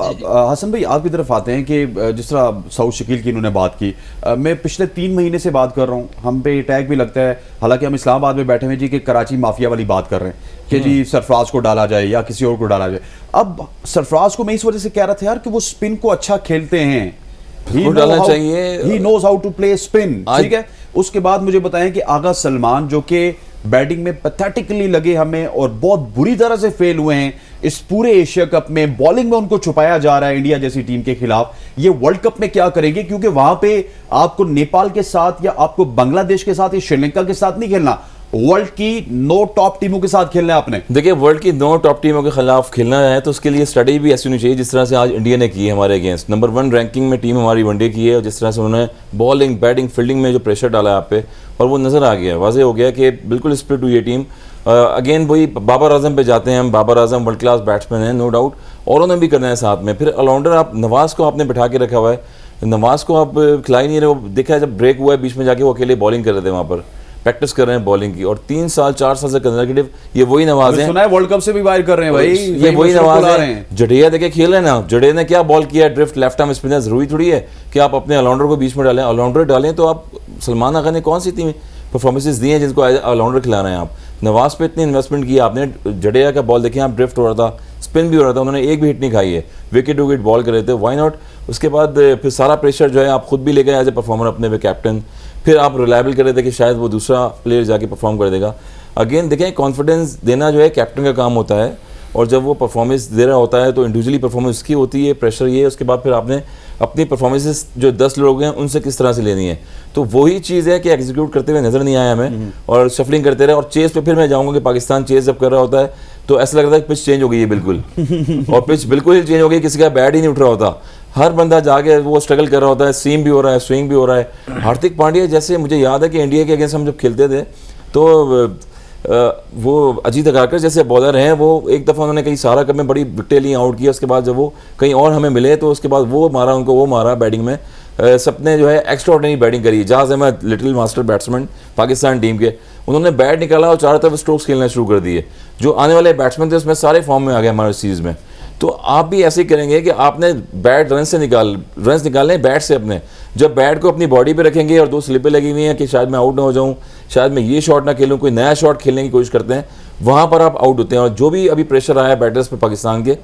हसन भाई आपकी तरफ आते हैं कि जिस तरह सऊद शकील की इन्होंने बात की, मैं पिछले 3 महीने से बात कर रहा हूँ, हम पे टैग भी लगता है, हालांकि हम इस्लामाबाद में बैठे हुए जी कि कराची माफिया वाली बात कर रहे हैं कि जी सरफराज को डाला जाए या किसी और को डाला जाए। अब सरफराज को मैं इस वजह से कह रहा था यार कि वो स्पिन को अच्छा खेलते हैं, डालना चाहिए, he knows how to play spin, ठीक है। उसके बाद मुझे बताएं कि आगा सलमान जो कि बैटिंग में पैथेटिकली लगे हमें और बहुत बुरी तरह से फेल हुए हैं इस पूरे एशिया कप में, बॉलिंग में उनको छुपाया जा रहा है इंडिया जैसी टीम के खिलाफ, ये वर्ल्ड कप में क्या करेंगे? क्योंकि वहां पे आपको नेपाल के साथ या आपको बांग्लादेश के साथ या श्रीलंका के साथ नहीं खेलना, वर्ल्ड की 9 टॉप टीमों के साथ खेलना है आपने। देखिए, वर्ल्ड की 9 टॉप टीमों के खिलाफ खेलना है तो उसके लिए स्टडी भी ऐसी होनी चाहिए जिस तरह से आज इंडिया ने की है हमारे अगेंस्ट। नंबर 1 रैंकिंग में टीम हमारी वनडे की है, और जिस तरह से उन्होंने बॉलिंग, बैटिंग, फील्डिंग में जो प्रेशर डाला है आप पे, और वो नज़र आ गया, वाज़ेह हो गया कि बिल्कुल स्प्लिट हुई है टीम। अगेन वही बाबर आजम पे जाते हैं हम, Babar Azam world class batsman है नो डाउट, और उन्होंने भी करना है साथ में। फिर ऑलराउंडर आप नवाज को आपने बिठा के रखा हुआ है, नवाज को आप खिला ही नहीं रहे। वो देखा है जब ब्रेक हुआ है बीच में जाके वो अकेले बॉलिंग कर रहे थे, वहाँ पर प्रैक्टिस कर रहे हैं बॉलिंग की, और 3 साल 4 साल से कंसेक्यूटिव ये वही नवाज है। सुना है वर्ल्ड कप से भी वायर कर रहे हैं भाई, ये वही नवाज है। जडेजा देखे खेल रहे हैं ना, जडेजा ने क्या बॉल किया, ड्रिफ्ट, लेफ्ट आर्म स्पिनर। जरूरी थोड़ी है कि आप अपने ऑलराउंडर को बीच में डालें, ऑलराउंडर डालें तो आप सलमान आगा ने कौन सी टीम परफॉर्मेंसेस दी हैं जिनको ऑलराउंडर खिला रहे हैं आप। नवाज पे इतनी इन्वेस्टमेंट की आपने, जडेजा का बॉल देखें आप, ड्रिफ्ट हो रहा था, स्पिन भी हो रहा था, उन्होंने एक भी हिट नहीं खाई है, विकेट विकेट बॉल कर रहे थे, व्हाई नॉट। उसके बाद फिर सारा प्रेशर जो है आप खुद भी ले गए एज ए परफॉर्मर अपने पे कैप्टन, फिर आप रिलायबल कर रहे थे कि शायद वो दूसरा प्लेयर जाके परफॉर्म कर देगा। अगेन देखें, कॉन्फिडेंस देना जो है कैप्टन का काम होता है, और जब वो परफॉर्मेंस दे रहा होता है तो इंडिविजुअली परफॉर्मेंस उसकी होती है, प्रेशर ये है। उसके बाद फिर आपने अपनी परफॉर्मेंसेस जो 10 लोग हैं उनसे किस तरह से लेनी है, तो वही चीज़ है कि एग्जीक्यूट करते हुए नज़र नहीं आया हमें, और शफलिंग करते रहे। और चेस पे फिर मैं जाऊँगा कि पाकिस्तान चेस जब कर रहा होता है तो ऐसा लगता है कि पिच चेंज हो गई है बिल्कुल, और पिच बिल्कुल ही चेंज हो गई, किसी का बैट ही नहीं उठ रहा होता, हर बंदा जाके वो स्ट्रगल कर रहा होता है, सीम भी हो रहा है, स्विंग भी हो रहा है। हार्दिक पांड्या जैसे, मुझे याद है कि इंडिया के अगेंस्ट हम जब खेलते थे तो वो अजीत अगारकर जैसे बॉलर हैं, वो एक दफ़ा उन्होंने कहीं सारा कप में बड़ी विकेटें ली, आउट किया, उसके बाद जब वो कहीं और हमें मिले तो उसके बाद वो मारा, उनको वो मारा बैटिंग में। सबने जो है एक्स्ट्रा ऑर्डिनरी बैटिंग करी। जहाज Ahmed little master batsman Pakistan team के, उन्होंने बैट निकाला और चारों तरफ स्ट्रोक्स खेलना शुरू कर दिए। जो आने वाले बैट्समैन थे उसमें सारे फॉर्म में आ गए हमारे सीरीज़ में। तो आप भी ऐसे ही करेंगे कि आपने बैट रन निकालने बैट से अपने, जब बैट को अपनी बॉडी पे रखेंगे और 2 स्लिपें लगी हुई हैं कि शायद मैं आउट ना हो जाऊं, शायद मैं ये शॉट ना खेलूं, कोई नया शॉट खेलने की कोशिश करते हैं, वहां पर आप आउट होते हैं। और जो भी अभी प्रेशर आया बैटर्स पे पाकिस्तान के,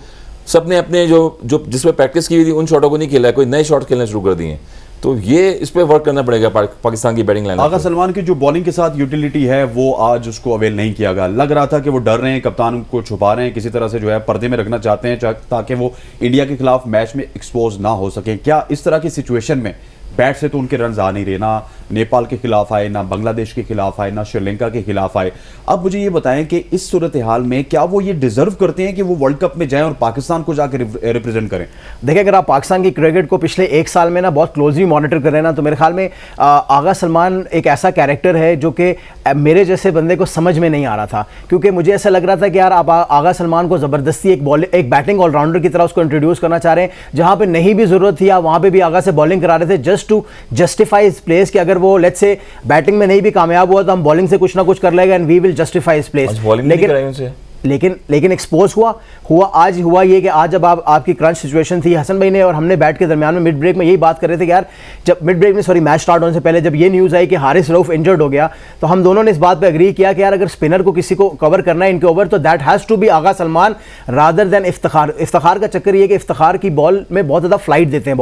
सबने अपने जो जिसमें प्रैक्टिस की हुई थी उन शॉटों को नहीं खेला है, कोई नए शॉट खेलना शुरू कर दिए। तो ये इस पे वर्क करना पड़ेगा पाकिस्तान की बैटिंग लाइन। आगा सलमान की जो बॉलिंग के साथ यूटिलिटी है वो आज उसको अवेल नहीं किया गया। लग रहा था कि वो डर रहे हैं, कप्तान को छुपा रहे हैं, किसी तरह से जो है पर्दे में रखना चाहते हैं ताकि वो इंडिया के खिलाफ मैच में एक्सपोज ना हो सके। क्या इस तरह की सिचुएशन में बैट से तो उनके रन आ नहीं रहे ना, नेपाल के खिलाफ आए, ना बांग्लादेश के खिलाफ आए, ना श्रीलंका के खिलाफ आए। अब मुझे ये बताएं कि इस सूरत हाल में क्या वो ये डिजर्व करते हैं कि वो वर्ल्ड कप में जाएं और पाकिस्तान को जाकर रिप्रेजेंट करें? देखिए, अगर आप पाकिस्तान की क्रिकेट को पिछले एक साल में ना बहुत क्लोजली मॉनिटर कर रहे हैं ना, तो मेरे ख्याल में आगा सलमान एक ऐसा कैरेक्टर है जो कि मेरे जैसे बंदे को समझ में नहीं आ रहा था, क्योंकि मुझे ऐसा लग रहा था कि यार आप आगा सलमान को ज़बरदस्ती एक बैटिंग ऑलराउंडर की तरह उसको इंट्रोड्यूस करना चाह रहे हैं, जहां पे नहीं भी ज़रूरत थी आप वहां पे भी आगा से बॉलिंग करा रहे थे जस्ट टू जस्टिफाई इस प्लेस कि अगर वो लेट्स से बैटिंग में नहीं भी कामयाब हुआ तो हम बॉलिंग से कुछ ना कुछ कर लेगा एंड वी विल जस्टिफाई इस प्लेस। लेकिन एक्सपोज हुआ आज हुआ ये कि आज जब आपकी क्रंच सिचुएशन थी, हसन भाई ने और हमने बैट के दरमियान में मिड ब्रेक में यही बात कर रहे थे कि यार जब मिड ब्रेक में मैच स्टार्ट होने से पहले जब ये न्यूज़ आई कि हारिस रऊफ इंजर्ड हो गया, तो हम दोनों ने इस बात पे एग्री किया कि यार अगर स्पिनर को किसी को कवर करना है इनके ओवर तो that has to be Agha Salman rather than Iftikhar. Iftikhar का चक्कर ये कि इफ्तिखार की बॉल में बहुत ज़्यादा फ्लाइट देते हैं,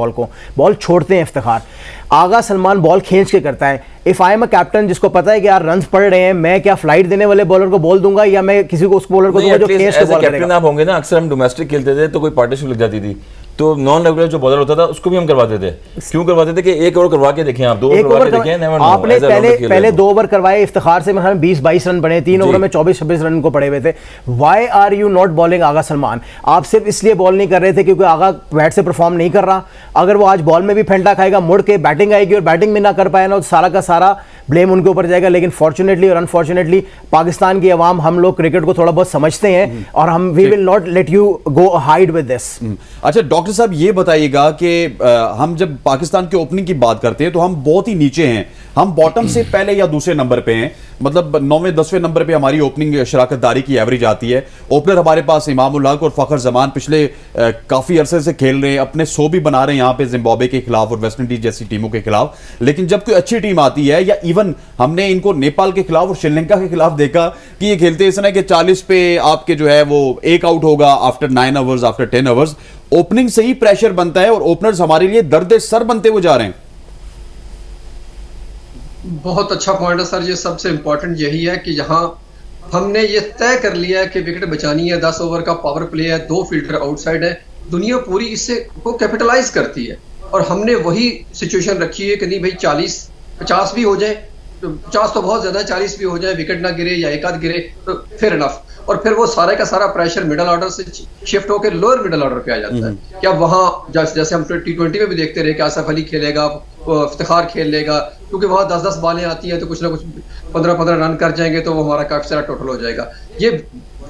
बॉल छोड़ते हैं इफ्तिखार। आगा सलमान बॉल खींच के करता है। If I am a captain जिसको पता है कि यार रन्स पड़ रहे हैं, मैं क्या फ्लाइट देने वाले बॉलर को बॉल दूंगा या मैं किसी को उस बॉलर को दूंगा जो खींच के बॉल करेगा? कैप्टन आप होंगे ना, अक्सर हम डोमेस्टिक खेलते थे तो कोई पार्टनरशिप लग जाती थी, तो नॉन रेगुलर जो बॉलर होता था उसको भी हम करवाते थे। क्यों करवाते थे कि एक ओवर करवा के देखें, आप 2 ओवर करवा के देखें, नेवर नो। आपने पहले 2 ओवर करवाए, इफ्तिखार से हमें 20-22 रन बने, 3 ओवर में 24-26 रन को पड़े हुए थे। Why are you not bowling Agha Salman? आप सिर्फ इसलिए बॉल नहीं कर रहे थे क्योंकि आगा बैट से परफॉर्म नहीं कर रहा। अगर वो आज बॉल में भी फेंटा खाएगा, मुड़ के बैटिंग आएगी और बैटिंग में ना कर पाए ना, तो सारा का सारा ब्लेम उनके ऊपर जाएगा। लेकिन फॉर्चुनेटली और अनफॉर्चुनेटली पाकिस्तान की अवाम, हम लोग क्रिकेट को थोड़ा बहुत समझते हैं और हम we will not let you go hide with this. अच्छा डॉक्टर साहब, ये बताइएगा कि हम जब पाकिस्तान की ओपनिंग की बात करते हैं तो हम बहुत ही नीचे हैं, हम बॉटम से पहले या दूसरे नंबर पे हैं, मतलब 9वें-10वें नंबर पे हमारी ओपनिंग शराकतदारी की एवरेज आती है। ओपनर हमारे पास इमाम उल हक और फखर जमान पिछले काफी अरसे से खेल रहे हैं, अपने 100 भी बना रहे हैं यहाँ पे जिम्बाब्वे के खिलाफ और वेस्ट इंडीज जैसी टीमों के खिलाफ। लेकिन जब कोई अच्छी टीम आती है, या इवन हमने इनको नेपाल के खिलाफ और श्रीलंका के खिलाफ देखा कि ये खेलते इस तरह कि 40 पे आपके जो है वो एक आउट होगा after 9 hours, after 10 hours. Opening से ही प्रेशर बनता है और ओपनर्स हमारे लिए दर्द सर बनते हुए जा रहे हैं। बहुत अच्छा पॉइंट है सर, ये सबसे इंपॉर्टेंट यही है कि यहाँ हमने ये तय कर लिया है कि विकेट बचानी है, 10 ओवर का पावर प्ले है, 2 फील्डर आउटसाइड है, दुनिया पूरी इससे को कैपिटलाइज करती है और हमने वही सिचुएशन रखी है कि नहीं भाई 40-50 भी हो जाए, 50 तो बहुत ज्यादा है, 40 भी हो जाए, विकेट ना गिरे या एक आध गिरे तो फिर इनफ। और फिर वो सारे का सारा प्रेशर मिडिल ऑर्डर से शिफ्ट होकर लोअर मिडिल ऑर्डर पे आ जाता है। क्या वहां जैसे हम T20 में भी देखते रहे कि आसिफ अली खेलेगा, इफ्तिखार खेल लेगा, क्योंकि वहां 10-10 बॉलें आती हैं तो कुछ ना कुछ 15-15 रन कर जाएंगे तो वो हमारा काफी सारा टोटल हो जाएगा। ये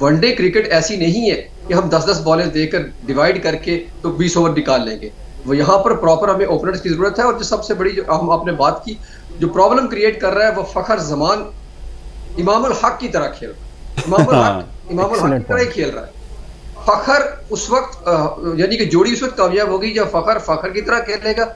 वनडे क्रिकेट ऐसी नहीं है कि हम 10-10 बॉलें देकर डिवाइड करके तो 20 ओवर निकाल लेंगे। वो यहाँ पर प्रॉपर हमें ओपनर्स की जरूरत है। और जो सबसे बड़ी जो हम आपने बात की, जो प्रॉब्लम क्रिएट कर रहा है वो फखर जमान इमाम उल हक की तरह खेल रहा है, इमाम उल हक की तरह ही खेल रहा है। फखर उस वक्त यानी कि जोड़ी उस वक्त कामयाब होगी जब फखर की तरह खेलेगा,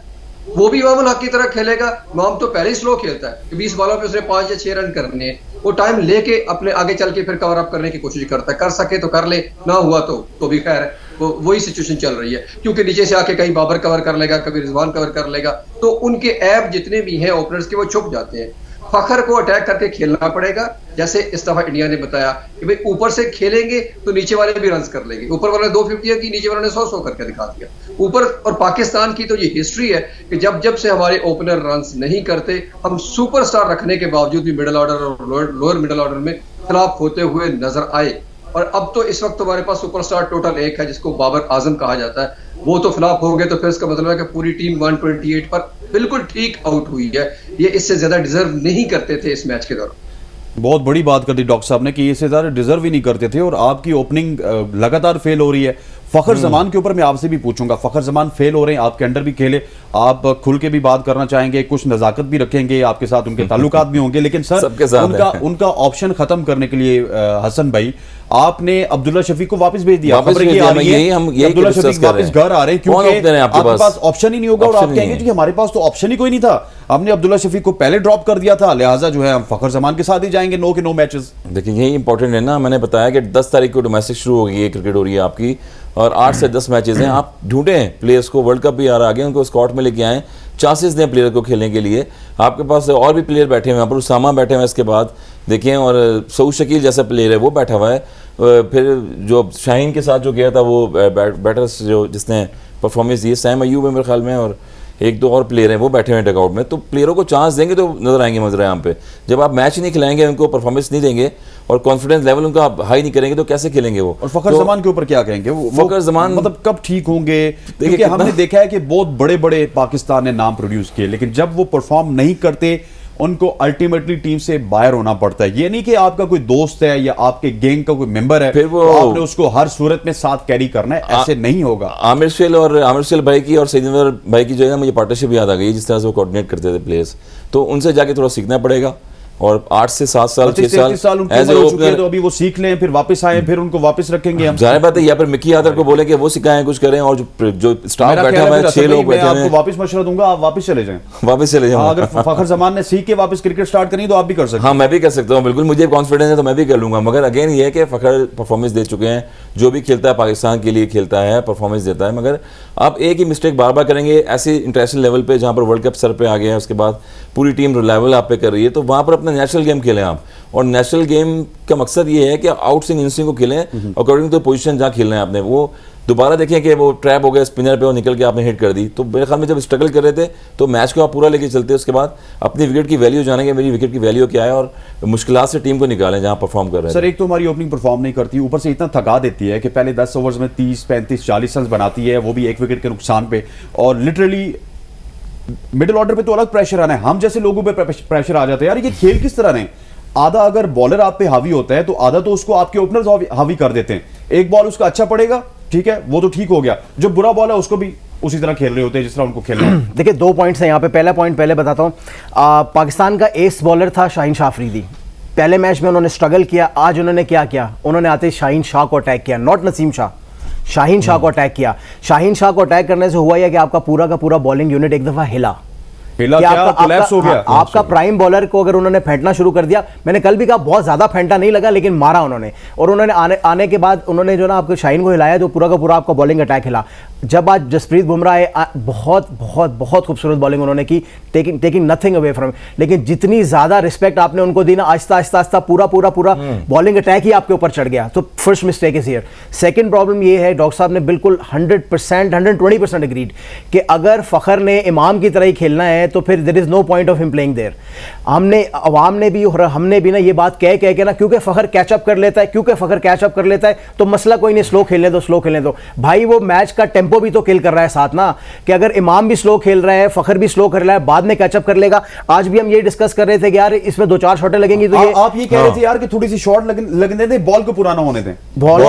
वो भी इमाम उल हक की तरह खेलेगा। इमाम तो पहले ही स्लो खेलता है कि 20 बॉलों पे उसने 5 या 6 रन करने हैं, वो टाइम लेके अपने आगे चल के फिर कवर अप करने की कोशिश करता है, कर सके तो कर ले, ना हुआ तो भी खैर है। वही सिचुएशन चल रही है, क्योंकि नीचे से आके कहीं बाबर कवर कर लेगा, कभी रिजवान कवर कर लेगा, तो उनके ऐप जितने भी हैं ओपनर्स के वो छुप जाते हैं। फखर को अटैक करके खेलना पड़ेगा, जैसे इस दफा इंडिया ने बताया कि भाई ऊपर से खेलेंगे तो नीचे वाले भी रन कर लेंगे। ऊपर वाले ने 250 की, नीचे वाले ने 100 करके दिखा दिया ऊपर। और पाकिस्तान की तो ये हिस्ट्री है कि जब से हमारे ओपनर रन नहीं करते, हम सुपरस्टार रखने के बावजूद भी मिडिल ऑर्डर और लोअर मिडिल ऑर्डर में खिलाफ होते हुए नजर आए। और अब तो इस वक्त हमारे पास सुपरस्टार टोटल एक है जिसको बाबर आजम कहा जाता है, वो तो फ्लॉप हो गए, तो फिर इसका मतलब है कि पूरी टीम 128 पर बिल्कुल ठीक आउट हुई है। ये इससे ज्यादा डिजर्व नहीं करते थे इस मैच के दौरान। बहुत बड़ी बात कर दी डॉक्टर साहब ने कि इससे ज्यादा डिजर्व ही नहीं करते थे, और आपकी ओपनिंग लगातार फेल हो रही है। फखर जमान के ऊपर मैं आपसे भी पूछूंगा, फखर जमान फेल हो रहे हैं, आपके अंडर भी खेले, आप खुल के भी बात करना चाहेंगे, कुछ नजाकत भी रखेंगे, आपके साथ उनके ताल्लुकात भी होंगे, लेकिन सर उनका ऑप्शन खत्म करने के लिए हसन भाई आपने अब्दुल्ला शफीक को वापस भेज दिया। अब्दुल्ला शफीक वापस घर आ रहे हैं क्योंकि आपके पास ऑप्शन ही नहीं होगा, और आप कहेंगे कि हमारे पास तो ऑप्शन ही कोई नहीं था, हमने अब्दुल्ला शफीक को पहले ड्रॉप कर दिया था, लिहाजा जो है हम फखर जमान के साथ ही जाएंगे, नो के नो मैचेस। देखिए यही इंपॉर्टेंट है ना, मैंने बताया कि 10 तारीख को डोमेस्टिक शुरू हो गई है, क्रिकेट हो रही है आपकी, और 8 से 10 मैचेस हैं। आप ढूंढें प्लेयर्स को, वर्ल्ड कप भी आ रहा आगे, उनको स्कॉट में लेके आएँ, चांसेस दें प्लेयर को खेलने के लिए। आपके पास और भी प्लेयर बैठे हुए हैं, यहाँ पर उसामा बैठे हुए हैं, इसके बाद देखें, और सऊद शकील जैसा प्लेयर है वो बैठा हुआ है। फिर जो शाहीन के साथ जो गया था वो बैटर्स जो जिसने परफॉर्मेंस दी, सैम अयूब है मेरे ख्याल में, और एक दो और प्लेयर हैं वो बैठे हुए हैं डगआउट में, तो प्लेयरों को चांस देंगे तो नजर आएंगे यहाँ पे। जब आप मैच ही नहीं खिलाएंगे, उनको परफॉर्मेंस नहीं देंगे और कॉन्फिडेंस लेवल उनका हाई नहीं करेंगे तो कैसे खेलेंगे वो। और फखर जमान के ऊपर क्या कहेंगे? फखर जमान मतलब कब ठीक होंगे? क्योंकि हमने देखा है कि बहुत बड़े बड़े पाकिस्तान ने नाम प्रोड्यूस किए, लेकिन जब वो परफॉर्म नहीं करते उनको अल्टीमेटली टीम से बाहर होना पड़ता है। ये नहीं कि आपका कोई दोस्त है या आपके गैंग का कोई मेंबर है फिर वो तो आपने उसको हर सूरत में साथ कैरी करना है, ऐसे नहीं होगा। आमिर सुहेल भाई की और सईद अनवर भाई की जो है ना, मुझे पार्टनरशिप याद आ गई, जिस तरह से वो कोऑर्डिनेट करते थे प्लेयर्स, तो उनसे जाके थोड़ा सीखना पड़ेगा। और 8 से 7 साल 6 साल उनकी उम्र हो चुकी है, तो अभी वो सीख लें, फिर वापस आए, फिर उनको वापस रखेंगे हम। जाहिर बात है, या फिर मिकी यादव को बोले कि वो सिखाएं, कुछ करें, और जो स्टाफ बैठा हुआ है 6 लोग बैठे हैं, आपको वापस मशवरा दूंगा, आप वापस चले जाएं। वापस चले जाएं। अगर फखर जमान ने सीख के वापस क्रिकेट स्टार्ट करनी तो आप भी कर सकते हैं। हाँ, मैं भी कर सकता हूँ, बिल्कुल मुझे कॉन्फिडेंस है तो मैं भी कर लूंगा। मगर अगेन ये है कि फखर परफॉर्मेंस दे चुके हैं, जो भी खेलता है पाकिस्तान के लिए खेलता है, परफॉर्मेंस देता है। मगर आप एक ही मिस्टेक बार बार करेंगे ऐसे इंटरनेशनल लेवल पे जहाँ पर वर्ल्ड कप सर पे आ गया है, उसके बाद पूरी टीम रिलायबल आप पे कर रही है, तो वहाँ पर अपना नेशनल गेम खेलें आप। और नेशनल गेम का मकसद ये है कि आउट स्विंग इन स्विंग को खेलें अकॉर्डिंग टू पोजीशन जहाँ खेलना है आपने। वो दोबारा देखें कि वो ट्रैप हो गया स्पिनर पे और निकल के आपने हिट कर दी, तो मेरे ख्याल में जब स्ट्रगल कर रहे थे तो मैच को आप पूरा लेके चलते, उसके बाद अपनी विकेट की वैल्यू जानेंगे, मेरी विकेट की वैल्यू क्या है, और मुश्किलात से टीम को निकालें जहाँ परफॉर्म कर रहे हैं। सर, एक तो हमारी ओपनिंग परफॉर्म नहीं करती, ऊपर से इतना थका देती है कि पहले 10 ओवर्स में 30, 35, 40 रन बनाती है, वो भी 1 विकेट के नुकसान पे। और लिटरली मिडिल ऑर्डर पे तो अलग प्रेशर आना है, हम जैसे लोगों पे प्रेशर आ जाता है। यार ये खेल किस तरह ने, आधा अगर बॉलर आप पे हावी होता है तो आधा तो उसको आपके ओपनर्स हावी कर देते हैं। एक बॉल उसका अच्छा पड़ेगा, ठीक है, वो तो ठीक हो गया, जो बुरा बॉल है उसको भी उसी तरह खेल रहे होते हैं जिस तरह उनको खेलना है। देखिए 2 पॉइंट्स हैं यहाँ पे। पहला पॉइंट पहले बताता हूँ, पाकिस्तान का एस बॉलर था शाहीन शाह अफरीदी। पहले मैच में उन्होंने स्ट्रगल किया, आज उन्होंने क्या किया, उन्होंने आते शाहीन शाह को अटैक किया, नॉट नसीम शाह, शाहीन शाह को अटैक किया। शाहीन शाह को अटैक करने से हुआ यह कि आपका पूरा का पूरा बॉलिंग यूनिट एक दफा हिला। आपका प्राइम बॉलर को अगर उन्होंने फेंटना शुरू कर दिया, मैंने कल भी कहा बहुत ज्यादा फेंटा नहीं लगा लेकिन मारा उन्होंने, और उन्होंने आने के बाद उन्होंने जो ना आपके शाहीन को हिलाया, जो पूरा का पूरा आपका बॉलिंग अटैक हिला। जब आज जसप्रीत बुमराह आए, बहुत बहुत बहुत खूबसूरत बॉलिंग उन्होंने की, टेकिंग नथिंग अवे फ्रॉम, लेकिन जितनी ज्यादा रिस्पेक्ट आपने उनको दी ना, आहिस्ता आहिस्ता आहिस्ता पूरा बॉलिंग अटैक ही आपके ऊपर चढ़ गया। तो first mistake is here. Second problem ये है, डॉक्टर साहब ने बिल्कुल 100% 120% एग्रीड कि अगर फखर ने इमाम की तरह ही खेलना है तो फिर there is no point of him playing there. अवाम ने भी और हमने भी ना ये बात कह के ना, क्योंकि फखर कैचअप कर लेता है तो मसला कोई नहीं, स्लो खेलने दो भाई। वो मैच का टेम्पो भी तो किल कर रहा है साथ ना, कि अगर इमाम भी स्लो खेल रहा है, फखर भी स्लो कर रहा है, बाद में कैचअप कर लेगा। आज भी हम ये डिस्कस कर रहे थे कि यार इसमें 2-4 शॉटें लगेंगी तो आप ये कह रहे थे यार कि थोड़ी सी शॉट लगने दें, बॉल को पुराना होने दें। बार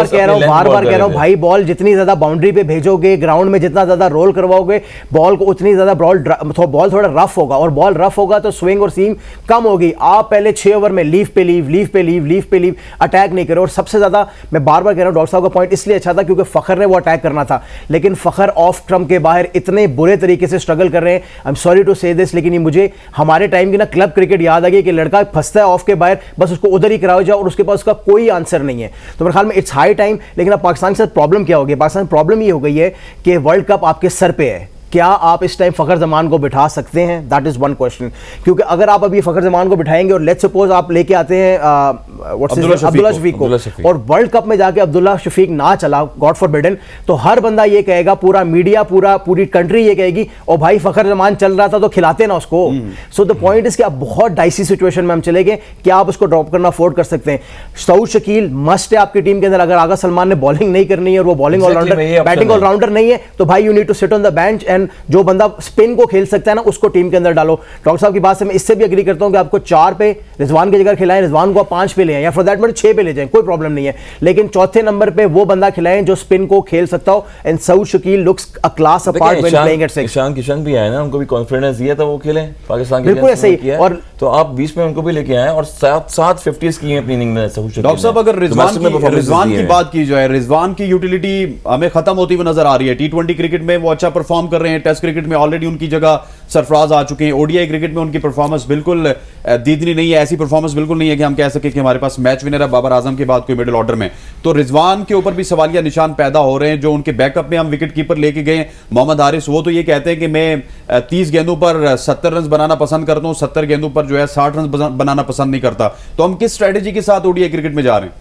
कह रहा हूं भाई, बॉल जितनी ज्यादा बाउंड्री पे भेजोगे, ग्राउंड में जितना ज्यादा रोल करवाओगे बॉल को, उतनी ज्यादा बॉल थोड़ा रफ होगा, और बॉल रफ होगा तो स्विंग और सीम कम होगी। आप पहले 6 ओवर में लीव पे लीव अटैक नहीं करो। और सबसे ज्यादा मैं बार कह रहा हूं, डॉक्टर साहब का पॉइंट इसलिए अच्छा था क्योंकि फखर ने वो अटैक करना था, लेकिन फखर ऑफ ट्रम्प के बाहर इतने बुरे तरीके से स्ट्रगल कर रहे हैं। आई एम सॉरी टू से दिस, लेकिन ये मुझे हमारे टाइम की ना क्लब क्रिकेट याद आ गई कि लड़का फंसता है ऑफ के बाहर, बस उसको उधर ही कराओ जाओ और उसके पास उसका कोई आंसर नहीं है। तो मेरे ख्याल में इट्स हाई टाइम। लेकिन अब पाकिस्तान के साथ प्रॉब्लम क्या हो गई, पाकिस्तान में प्रॉब्लम ये हो गई है कि वर्ल्ड कप आपके सर पे है, क्या आप इस टाइम फखर जमान को बिठा सकते हैं? That is one question. क्योंकि अगर आप अभी फखर जमान को बिठाएंगे और लेट्स सपोज आप लेके आते हैं अब्दुल्ला शफीक को, और वर्ल्ड कप में जाके अब्दुल्ला शफीक ना चला, गॉड फॉरबिडन, तो हर बंदा ये कहेगा, पूरा मीडिया, पूरी कंट्री ये कहेगी, ओ भाई फखर जमान चल रहा था तो खिलाते ना उसको। सो द पॉइंट इज कि आप बहुत डाइसी सिचुएशन में हम चले गए, क्या आप उसको ड्रॉप करना अफोर्ड कर सकते हैं? सऊद शकील मस्ट है आपकी टीम के अंदर। अगर आगा सलमान ने बॉलिंग नहीं करनी है और वो बॉलिंग ऑलराउंडर, बैटिंग ऑलराउंडर नहीं है, तो भाई you need to sit on the bench, and जो बंदा स्पिन को खेल सकता है ना उसको टीम के अंदर डालो। डॉक्टर साहब की बात से मैं इससे भी एग्री करता हूं कि आपको 4 पे रिजवान की जगह खिलाएं, रिजवान को आप 5 पे ले आए, या फॉर दैट मैटर 6 पे ले जाएं, कोई प्रॉब्लम नहीं है, लेकिन चौथे नंबर पे वो बंदा खिलाएं जो स्पिन को खेल सकता हो। And Saud Shakeel looks a class apart when playing at 6। Ishan Kishan भी आए ना, उनको भी कॉन्फिडेंस दिया था वो खेलें पाकिस्तान के, बिल्कुल ऐसे ही। और तो आप 20 में उनको भी लेके आए और 7 50s की अपनी इनिंग में सऊद शकील। डॉक्टर साहब, अगर रिजवान की बात की जाए, रिजवान की यूटिलिटी हमें खत्म होती हुई नजर आ रही है। T20 क्रिकेट में वो अच्छा परफॉर्म कर रहे हैं, टेस्ट क्रिकेट में ऑलरेडी उनकी जगह सरफराज आ चुके हैं, ओडीआई क्रिकेट में उनकी परफॉर्मेंस बिल्कुल दीदनी नहीं है, ऐसी परफॉर्मेंस बिल्कुल नहीं है कि हम कह सके कि हमारे पास मैच विनर है बाबर आजम के बाद कोई मिडिल ऑर्डर में। तो रिजवान के ऊपर भी सवालिया निशान पैदा हो रहे हैं। जो उनके बैकअप में हम विकेट कीपर लेके गए मोहम्मद हारिस, वो तो ये कहते हैं कि मैं 30 गेंदों पर 70 रन बनाना पसंद करता हूं, 70 गेंदों पर जो है 60 रन बनाना पसंद नहीं करता। तो हम किस स्ट्रेटेजी के साथ ओडीआई क्रिकेट में जा रहे हैं?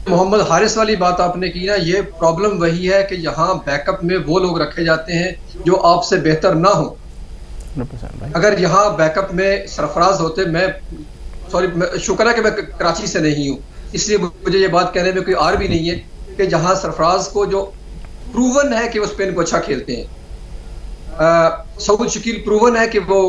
मोहम्मद हारिस वाली बात आपने की ना, ये प्रॉब्लम वही है कि यहाँ बैकअप में वो लोग रखे जाते हैं जो आपसे बेहतर ना हो। 100% right. अगर यहाँ बैकअप में सरफराज होते, शुक्र है कि मैं कराची से नहीं हूँ, इसलिए मुझे ये बात कहने में कोई आर भी नहीं है कि जहाँ सरफराज को जो प्रूवन है कि वो स्पिन को अच्छा खेलते हैं, सऊद शकील प्रूवन है कि वो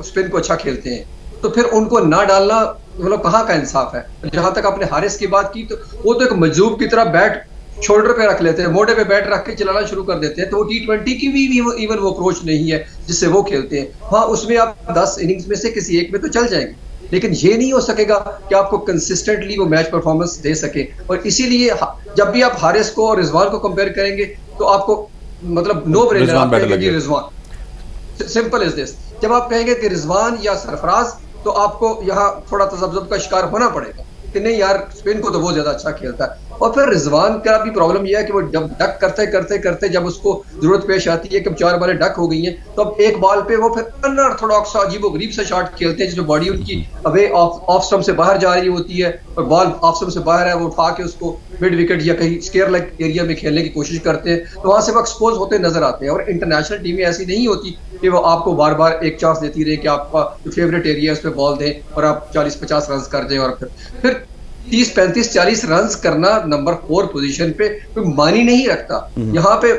स्पिन को अच्छा खेलते हैं, तो फिर उनको ना डालना मतलब कहाँ का इंसाफ है। जहां तक आपने हारिस की बात की, तो वो तो एक मजूब की तरह बैट शोल्डर पे रख लेते हैं, मोटे पे बैट रख के चलाना शुरू कर देते हैं, तो वो T20 की भी इवन वो अप्रोच नहीं है जिससे वो खेलते हैं। हाँ, उसमें आप 10 इनिंग्स में से किसी एक में तो चल जाएंगे, लेकिन ये नहीं हो सकेगा कि आपको कंसिस्टेंटली वो मैच परफॉर्मेंस दे सके। और इसीलिए जब भी आप हारिस को और रिजवान को कंपेयर करेंगे तो आपको मतलब नो ब्रेनर आप कहेंगे कि रिजवान, सिंपल इज दिस। जब आप कहेंगे कि रिजवान या सरफराज, तो आपको यहाँ थोड़ा तजब्जुब का शिकार होना पड़ेगा कि नहीं यार, स्पिन को तो वो ज्यादा अच्छा खेलता है। और फिर रिजवान का भी प्रॉब्लम यह है कि वो जब डक करते करते करते जब उसको जरूरत पेश आती है कि 4 बॉलें डक हो गई हैं, तो अब एक बॉल पे वो फिर अनऑर्थोडॉक्स अजीबोगरीब से शॉट खेलते हैं, जिसमें बॉडी उनकी अवे ऑफ स्टंप से बाहर जा रही होती है और बॉल ऑफ स्टंप से बाहर है, वो उठा के उसको मिड विकेट या कहीं स्केयर लाइक एरिया में खेलने की कोशिश करते हैं, तो वहां से वो एक्सपोज होते नजर आते हैं। और इंटरनेशनल टीमें ऐसी नहीं होती कि वो आपको बार बार एक चांस देती रहे कि आपका जो फेवरेट एरिया है उस पर बॉल दें और आप 40-50 रन कर दें, और फिर 30-35-40 रन करना नंबर 4 पोजीशन पे कोई मानी नहीं रखता। यहाँ पे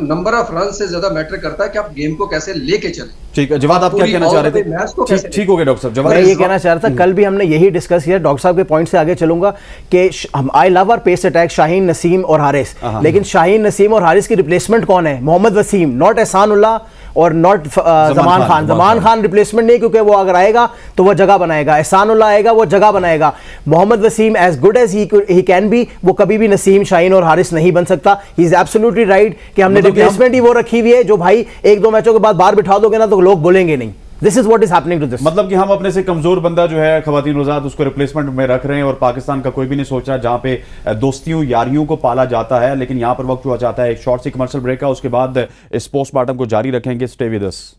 नंबर ऑफ रन से ज्यादा मैटर करता है कि आप गेम को कैसे लेके चले। ठीक है, जवाब आप क्या कहना चाह रहे थे? ठीक हो गया डॉक्टर साहब, जवाब मैं ये कहना चाह रहा था, कल भी हमने यही डिस्कस किया, डॉक्टर साहब के पॉइंट से आगे चलूंगा कि I love our pace attack Shaheen Naseem और हारिस, लेकिन शाहीन नसीम और हारिस की रिप्लेसमेंट कौन है? मोहम्मद वसीम, नॉट एहसान उल्लाह और नॉट जमान खान। जमान खान रिप्लेसमेंट नहीं, क्योंकि वो अगर आएगा तो वो जगह बनाएगा, एहसान उल्लाह आएगा वो जगह बनाएगा। Mohammad Wasim as good as he can be, वो कभी भी नसीम, शाहीन और हारिस नहीं बन सकता। ही इज एब्सोल्युटली राइट कि हमने रिप्लेसमेंट ही वो रखी हुई है जो भाई 1-2 मैचों के बाद बाहर बिठा दोगे ना तो लोग बोलेंगे नहीं। This is what is happening to this. मतलब कि हम अपने से कमजोर बंदा जो है खवातीन रोजात उसको रिप्लेसमेंट में रख रहे हैं, और पाकिस्तान का कोई भी नहीं सोच रहा, जहां पे दोस्तियों यारियों को पाला जाता है। लेकिन यहां पर वक्त हुआ चाहता है एक शॉर्ट सी कमर्शियल ब्रेक का, उसके बाद इस पोस्टमार्टम को जारी रखेंगे। Stay with us.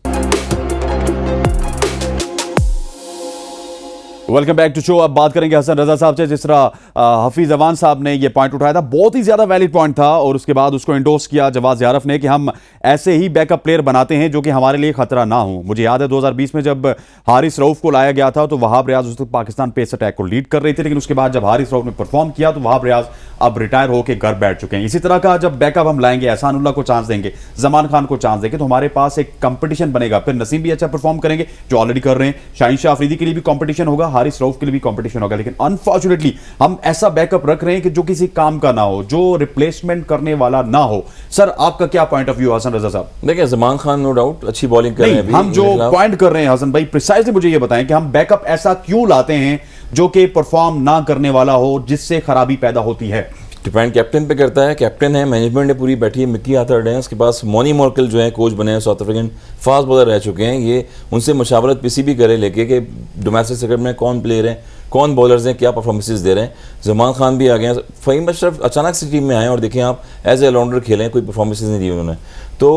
Welcome back to show. अब बात करेंगे हसन रजा साहब से। जिस तरह हफीज अवान साहब ने ये पॉइंट उठाया था, बहुत ही ज्यादा वैलिड पॉइंट था, और उसके बाद उसको इंडोर्स किया जवाद ज़ियारफ ने कि हम ऐसे ही बैकअप प्लेयर बनाते हैं जो कि हमारे लिए खतरा ना हो। मुझे याद है 2020 में जब हारिस रऊफ को लाया गया था तो वहाब रियाज उस वक्त पाकिस्तान पेस अटैक को लीड कर रही थी, लेकिन उसके बाद जब हारिस रऊफ ने परफॉर्म किया तो वहाब रियाज अब रिटायर होकर घर बैठ चुके हैं। इसी तरह का जब बैकअप हम लाएंगे, एहसान उल्लाह को चांस देंगे, जमान खान को चांस देंगे, तो हमारे पास एक कंपटीशन बनेगा। फिर नसीम भी अच्छा परफॉर्म करेंगे जो ऑलरेडी कर रहे हैं, शाहीन शाह अफरीदी के लिए भी कंपटीशन होगा, हारिस रऊफ के लिए भी कंपटीशन होगा। लेकिन अनफॉर्चुनेटली हम ऐसा बैकअप रख रहे हैं कि जो किसी काम का ना हो, जो रिप्लेसमेंट करने वाला ना हो। सर, आपका क्या point of view Hasan Raza साहब? देखिए, जमान खान नो डाउट अच्छी बॉलिंग कर रहे हैं। हम जो पॉइंट कर रहे हैं हसन भाई, प्रिसाइजली मुझे ये बताएं कि हम बैकअप ऐसा क्यों लाते हैं जो कि परफॉर्म ना करने वाला हो, जिससे खराबी पैदा होती है? डिपेंड कैप्टन पे करता है। कैप्टन है, मैनेजमेंट ने पूरी बैठी है, मिकी आर्थर है, उसके पास मोनी मोर्कल जो है कोच बने हैं, साउथ अफ्रीकन फास्ट बॉलर रह चुके हैं। ये उनसे मशावरत पीसीबी करे लेके कि डोमेस्टिक क्रिकेट में कौन प्लेयर हैं, कौन बॉलर्स हैं, क्या परफॉर्मेंसेस दे रहे हैं। जमान खान भी आ गए हैं, फ़हीम अशरफ अचानक से टीम में आए और देखें आप एज ए ऑलराउंडर खेले हैं, कोई परफॉर्मेंसेस नहीं दी उन्होंने, तो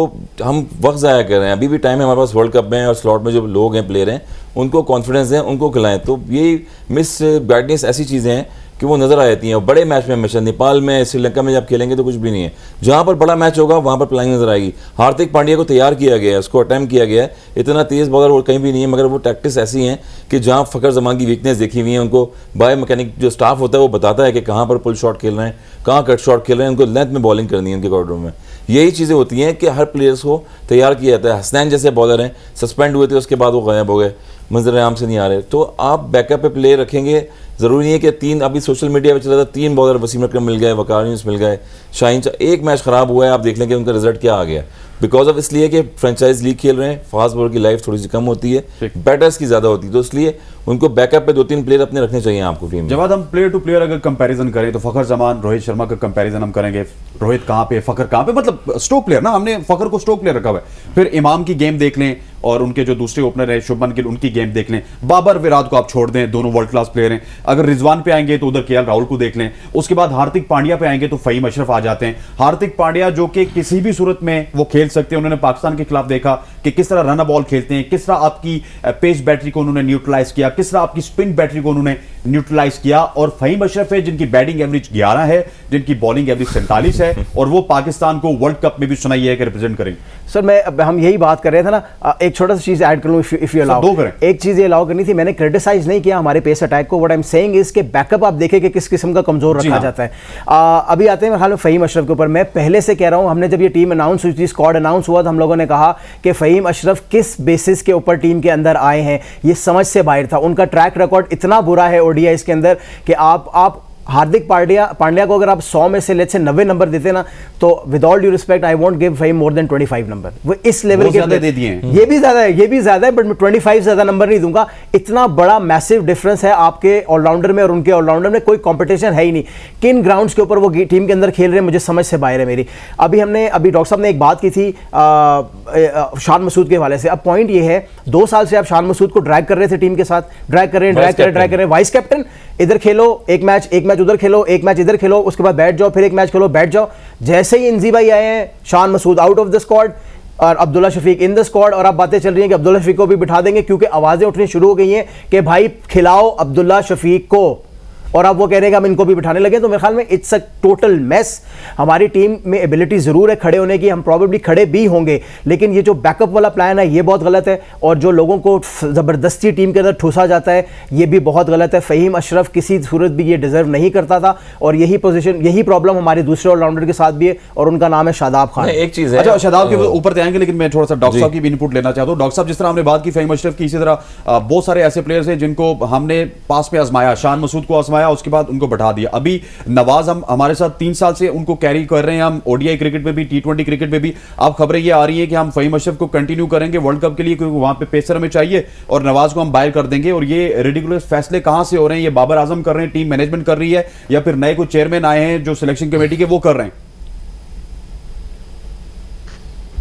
हम वक्त ज़ाया कर रहे हैं। अभी भी टाइम है हमारे पास, वर्ल्ड कप में और स्लॉट में जो लोग हैं, प्लेयर हैं, उनको कॉन्फिडेंस है, उनको खिलाएं। तो ये मिस गाइडेंस ऐसी चीज़ें हैं कि वो नज़र आ जाती हैं। और बड़े मैच में हमेशा नेपाल में, श्रीलंका में जब खेलेंगे तो कुछ भी नहीं है। जहाँ पर बड़ा मैच होगा वहाँ पर प्लानिंग नजर आएगी। हार्दिक पांड्या को तैयार किया गया है, उसको अटैम्प्ट किया गया है, इतना तेज़ बॉलर और कहीं भी नहीं है, मगर वो टैक्टिस ऐसी हैं कि जहाँ फ़खर जमान की वीकनेस देखी हुई है, उनको बायो मैकेनिक जो स्टाफ होता है वो बताता है कि कहाँ पर पुल शॉट खेल रहे हैं, कहाँ कट शॉट खेल रहे हैं, उनको लेंथ में बॉलिंग करनी है उनके कॉरिडोर में। यही चीज़ें होती हैं कि हर प्लेयर्स को तैयार किया जाता है। हसनैन जैसे बॉलर हैं, सस्पेंड हुए थे, उसके बाद वो गायब हो गए, मंजर आम से नहीं आ रहे। तो आप बैकअप पे प्लेयर रखेंगे, ज़रूरी नहीं है कि 3, अभी सोशल मीडिया पे चला था 3 बॉलर वसीम अकरम मिल गए, वकार यूनुस मिल गए, शाहीन शाह। एक मैच ख़राब हुआ है, आप देख लें कि उनका रिजल्ट क्या आ गया, बिकॉज ऑफ इसलिए कि फ्रेंचाइज लीग खेल रहे हैं, फास्ट बॉलर की लाइफ थोड़ी सी कम होती है, बैटर्स की ज़्यादा होती है, तो इसलिए उनको बैकअप पे 2-3 प्लेयर अपने रखने चाहिए आपको टीम में। जब हम प्लेयर टू प्लेयर अगर कंपैरिजन करें तो फ़खर जमान, रोहित शर्मा का कंपैरिजन हम करेंगे, रोहित कहाँ पे, फ़खर कहाँ पे, मतलब स्ट्रोक प्लेयर ना, हमने फ़खर को स्ट्रोक प्लेयर रखा हुआ है। फिर इमाम की गेम देख लें, और उनके जो दूसरे ओपनर है शुभमन गिल, उनकी गेम देख लें, बाबर विराट को आप छोड़ दें, दोनों वर्ल्ड क्लास प्लेयर हैं। अगर रिजवान पे आएंगे तो उधर केएल राहुल को देख लें, उसके बाद हार्दिक पांड्या पे आएंगे तो फहीम अशरफ आ जाते हैं। हार्दिक पांड्या जो कि किसी भी सूरत में वो खेल सकते हैं, उन्होंने पाकिस्तान के खिलाफ देखा कि किस तरह रन बॉल खेलते हैं, किस तरह आपकी पेस बैटरी को उन्होंने न्यूट्रलाइज किया, किस तरह आपकी स्पिन बैटरी को उन्होंने न्यूट्रलाइज किया। और फहीम अशरफ है जिनकी बैटिंग एवरेज 11 है, जिनकी बॉलिंग एवरेज 47 है, और वो पाकिस्तान को वर्ल्ड कप में भी सुनाई है कि रिप्रेजेंट करेंगे। सर हम यही बात कर रहे थे ना, एक छोटा सा चीज ऐड कर लूं इफ यू अलाउ। एक चीज ये अलाउ करनी थी, मैंने क्रिटिसाइज नहीं किया हमारे पेस अटैक को। What I am saying is के बैकअप आप देखें कि किस किस्म का कमजोर रखा जाता है। अभी आते हैं मेरे ख्याल में फहीम अशरफ के ऊपर। मैं पहले से कह रहा हूं, हमने जब ये टीम अनाउंस हुई थी, स्क्वाड अनाउंस हुआ, तो हम लोगों ने कहा कि फहीम अशरफ किस बेसिस के ऊपर टीम के अंदर आए हैं ये समझ से बाहर था। उनका ट्रैक रिकॉर्ड इतना बुरा है ओडीआई के अंदर कि आप हार्दिक पांड्या को अगर आप 100 में से लेट से 90 नंबर देते ना, तो with all due respect I won't give Fahim more than 25 number. वो इस लेवल के ज्यादा दे दिए हैं। ये भी ज्यादा है, बट मैं 25 ज्यादा नंबर नहीं दूंगा। इतना बड़ा मैसिव डिफरेंस है आपके ऑलराउंडर में और उनके ऑलराउंडर में, कोई कंपटीशन है ही नहीं। किन ग्राउंड्स के ऊपर वो टीम के अंदर खेल रहे हैं मुझे समझ से बाहर है मेरी। अभी डॉक्टर साहब ने एक बात की थी शान मसूद के हवाले से। अब पॉइंट ये है, 2 साल से आप शान मसूद को ड्रैग कर रहे थे टीम के साथ, ड्रैग कर रहे हैं वाइस कैप्टन। इधर खेलो एक मैच उधर खेलो, एक मैच इधर खेलो, उसके बाद बैठ जाओ, फिर एक मैच खेलो, बैठ जाओ। जैसे ही इंजी भाई आए हैं, Shan Masood out of the squad और Abdullah Shafique in the squad, और अब बातें चल रही हैं कि अब्दुल्ला शफीक को भी बिठा देंगे, क्योंकि आवाजें उठनी शुरू हो गई हैं कि भाई खिलाओ अब्दुल्ला शफीक को। और अब वो कह रहे हैं कि हम इनको भी बिठाने लगे। तो मेरे ख्याल में इट्स अ टोटल मेस। हमारी टीम में एबिलिटी जरूर है खड़े होने की, हम प्रॉबेबली खड़े भी होंगे, लेकिन ये जो बैकअप वाला प्लान है ये बहुत गलत है, और जो लोगों को ज़बरदस्ती टीम के अंदर ठूसा जाता है ये भी बहुत गलत है। फहीम अशरफ किसी सूरत भी ये डिजर्व नहीं करता था, और यही प्रॉब्लम हमारे दूसरे ऑलराउंडर के साथ भी है, और उनका नाम है शादाब खान। एक चीज़ है, अच्छा शादाब के ऊपर आएंगे, लेकिन मैं थोड़ा सा डॉक्टर साहब की भी इनपुट लेना चाहता हूँ। डॉक्टर साहब, जिस तरह हमने बात की फहीम अशरफ की, इसी तरह बहुत सारे ऐसे प्लेयर्स हैं जिनको हमने पास में आजमाया, शान मसूद को आजमाया, उसके बाद उनको बढ़ा दिया। अभी नवाज हमारे साथ 3 साल से उनको कैरी कर रहे हैं, हम ओडीआई क्रिकेट में भी, टी20 क्रिकेट में भी। अब खबरें ये आ रही है कि हम फहीम अशरफ को कंटिन्यू करेंगे वर्ल्ड कप के लिए, क्योंकि वहां पे पेसर हमें चाहिए, और नवाज को हम बाहर कर देंगे। और ये रेडिकुलस फैसले कहां से हो रहे हैं? ये बाबर आजम कर रहे हैं, टीम मैनेजमेंट कर रही है, या फिर नए कुछ चेयरमैन आए हैं जो सिलेक्शन कमेटी के वो कर रहे हैं?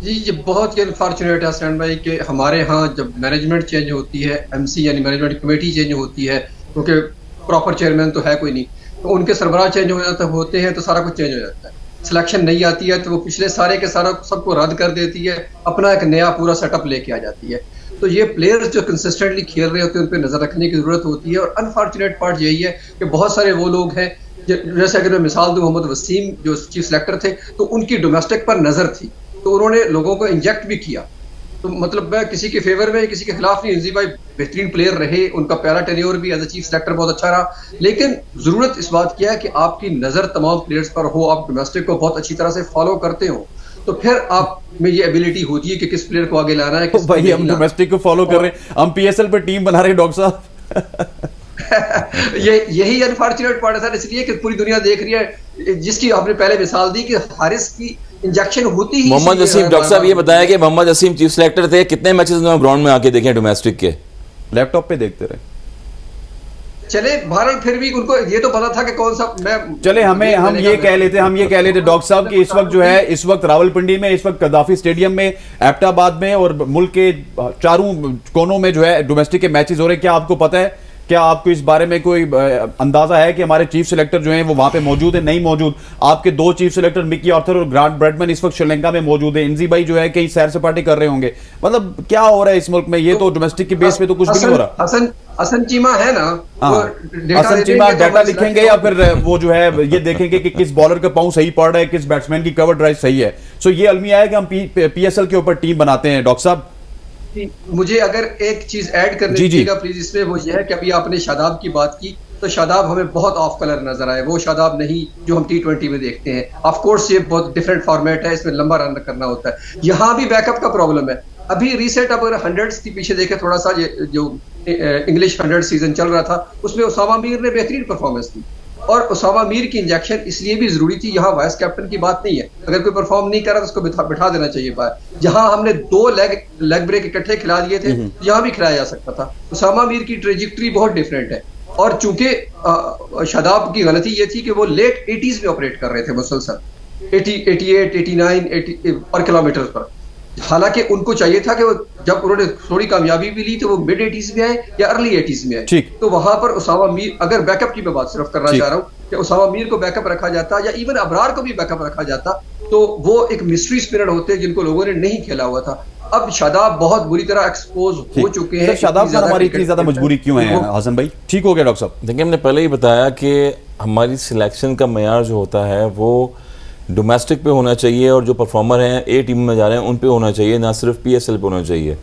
जी, ये बहुत ही अनफॉर्चुनेट है हसन भाई कि हमारे यहाँ जब मैनेजमेंट चेंज होती है, एमसी यानी मैनेजमेंट कमेटी चेंज होती है, क्योंकि प्रॉपर चेयरमैन तो है कोई नहीं, तो उनके सरबराह चेंज होते हैं तो सारा कुछ चेंज हो जाता है। सिलेक्शन नहीं आती है तो वो पिछले सारे के सारा सबको रद्द कर देती है, अपना एक नया पूरा सेटअप लेके आ जाती है। तो ये प्लेयर्स जो कंसिस्टेंटली खेल रहे होते हैं उन पर नजर रखने की जरूरत होती है। और अनफॉर्चुनेट पार्ट यही है कि बहुत सारे वो लोग हैं, जैसे अगर मैं मिसाल दूं, मोहम्मद वसीम जो चीफ सेलेक्टर थे, तो उनकी डोमेस्टिक पर नजर थी, तो उन्होंने लोगों को इंजेक्ट भी किया। तो मतलब मैं किसी के फेवर में किसी के खिलाफ नहीं, इंजी भाई बेहतरीन प्लेयर रहे, उनका पहला टेन्योर भी एज अ चीफ सेलेक्टर बहुत अच्छा रहा, लेकिन जरूरत इस बात की है कि आपकी नजर तमाम प्लेयर्स पर हो, आप डोमेस्टिक को बहुत अच्छी तरह से फॉलो करते हो, तो फिर आप में ये एबिलिटी होती है कि किस प्लेयर को आगे लाना है। भाई हम डोमेस्टिक को फॉलो कर रहे हैं, हम पीएसएल पे टीम बना रहे हैं डॉक्टर साहब। यही अनफॉर्चुनेट पार्ट है सर, इसलिए कि पूरी दुनिया देख रही है, जिसकी आपने पहले मिसाल दी कि हारिस की इंजेक्शन होती ही। मोहम्मद वसीम, डॉक्टर साहब ये बताया कि मोहम्मद वसीम चीफ सेलेक्टर थे, कितने मैचेस उन्होंने ग्राउंड में आके देखे डोमेस्टिक के? लैपटॉप पे देखते रहे। चले भारत, फिर भी उनको ये तो पता था कि कौन सा मैं चले हम ये कह लेते डॉक्टर साहब कि इस वक्त जो है, इस वक्त रावलपिंडी में, इस वक्त कदाफी स्टेडियम में, एबटाबाद में और मुल्क के चारों कोनों में जो है डोमेस्टिक के मैचेस हो रहे हैं। क्या आपको पता है, क्या आपको इस बारे में कोई अंदाजा है कि हमारे चीफ सेलेक्टर जो हैं वो वहां पे मौजूद है? नहीं मौजूद। आपके 2 चीफ सेलेक्टर मिकी आर्थर और ग्रांट ब्रैडमैन इस वक्त श्रीलंका में मौजूद है। इंजी भाई जो है कहीं सैर सपाटे कर रहे होंगे। मतलब क्या हो रहा है इस मुल्क में? ये तो डोमेस्टिक की बेस पे तो कुछ भी नहीं हो रहा। हसन चीमा है ना, हसन चीमा डाटा लिखेंगे या फिर वो जो है ये देखेंगे कि किस बॉलर का पांव सही पड़ रहा है, किस बैट्समैन की कवर ड्राइव सही है। सो ये अलमिया है कि हम पीएसएल के ऊपर टीम बनाते हैं। डॉक्टर साहब, मुझे अगर एक चीज ऐड करनी चाहिएगा प्लीज इसमें, वो ये है कि अभी आपने शादाब की बात की, तो शादाब हमें बहुत ऑफ कलर नजर आए। वो शादाब नहीं जो हम टी20 में देखते हैं। ऑफ कोर्स ये बहुत डिफरेंट फॉर्मेट है, इसमें लंबा रन करना होता है। यहाँ भी बैकअप का प्रॉब्लम है। अभी रिसेंट अगर 100 के पीछे देखे थोड़ा सा, ये जो इंग्लिश 100 सीजन चल रहा था, उसमें उसामा मीर ने बेहतरीन परफॉर्मेंस दी, और उसामा मीर की इंजेक्शन इसलिए भी जरूरी थी। यहाँ वाइस कैप्टन की बात नहीं है, अगर कोई परफॉर्म नहीं कर रहा तो उसको बिठा देना चाहिए बाहर। जहां हमने 2 लेग ब्रेक इकट्ठे खिला दिए थे, यहाँ भी खिलाया जा सकता था। उसामा मीर की ट्रेजेक्टरी बहुत डिफरेंट है, और चूंकि शादाब की गलती ये थी कि वो लेट 80s में ऑपरेट कर रहे थे मुसलसल, 88, 89 80 पर किलोमीटर पर। हालांकि उनको चाहिए था कि वो जब उन्होंने थोड़ी कामयाबी भी ली तो वो मिड 80s में आए या अर्ली 80s में आए। ठीक। तो वहां पर उसामा मीर, अगर बैकअप की मैं बात सिर्फ करना चाह रहा हूँ कि उसामा मीर को बैकअप रखा जाता या इवन अबरार को भी बैकअप रखा जाता तो वो एक मिस्ट्री स्पिनर होते जिनको लोगों ने नहीं खेला हुआ था। अब शादाब बहुत बुरी तरह एक्सपोज हो चुके हैं। शादाब खान हमारी इतनी ज्यादा मजबूरी क्यों है हसन भाई? ठीक हो गया डॉक्टर साहब। देखिए, हमने पहले ही बताया कि हमारी सिलेक्शन का मयार जो होता है वो डोमेस्टिक पे होना चाहिए और जो परफॉर्मर हैं ए टीम में जा रहे हैं उन पे होना चाहिए, ना सिर्फ पीएसएल पे होना चाहिए।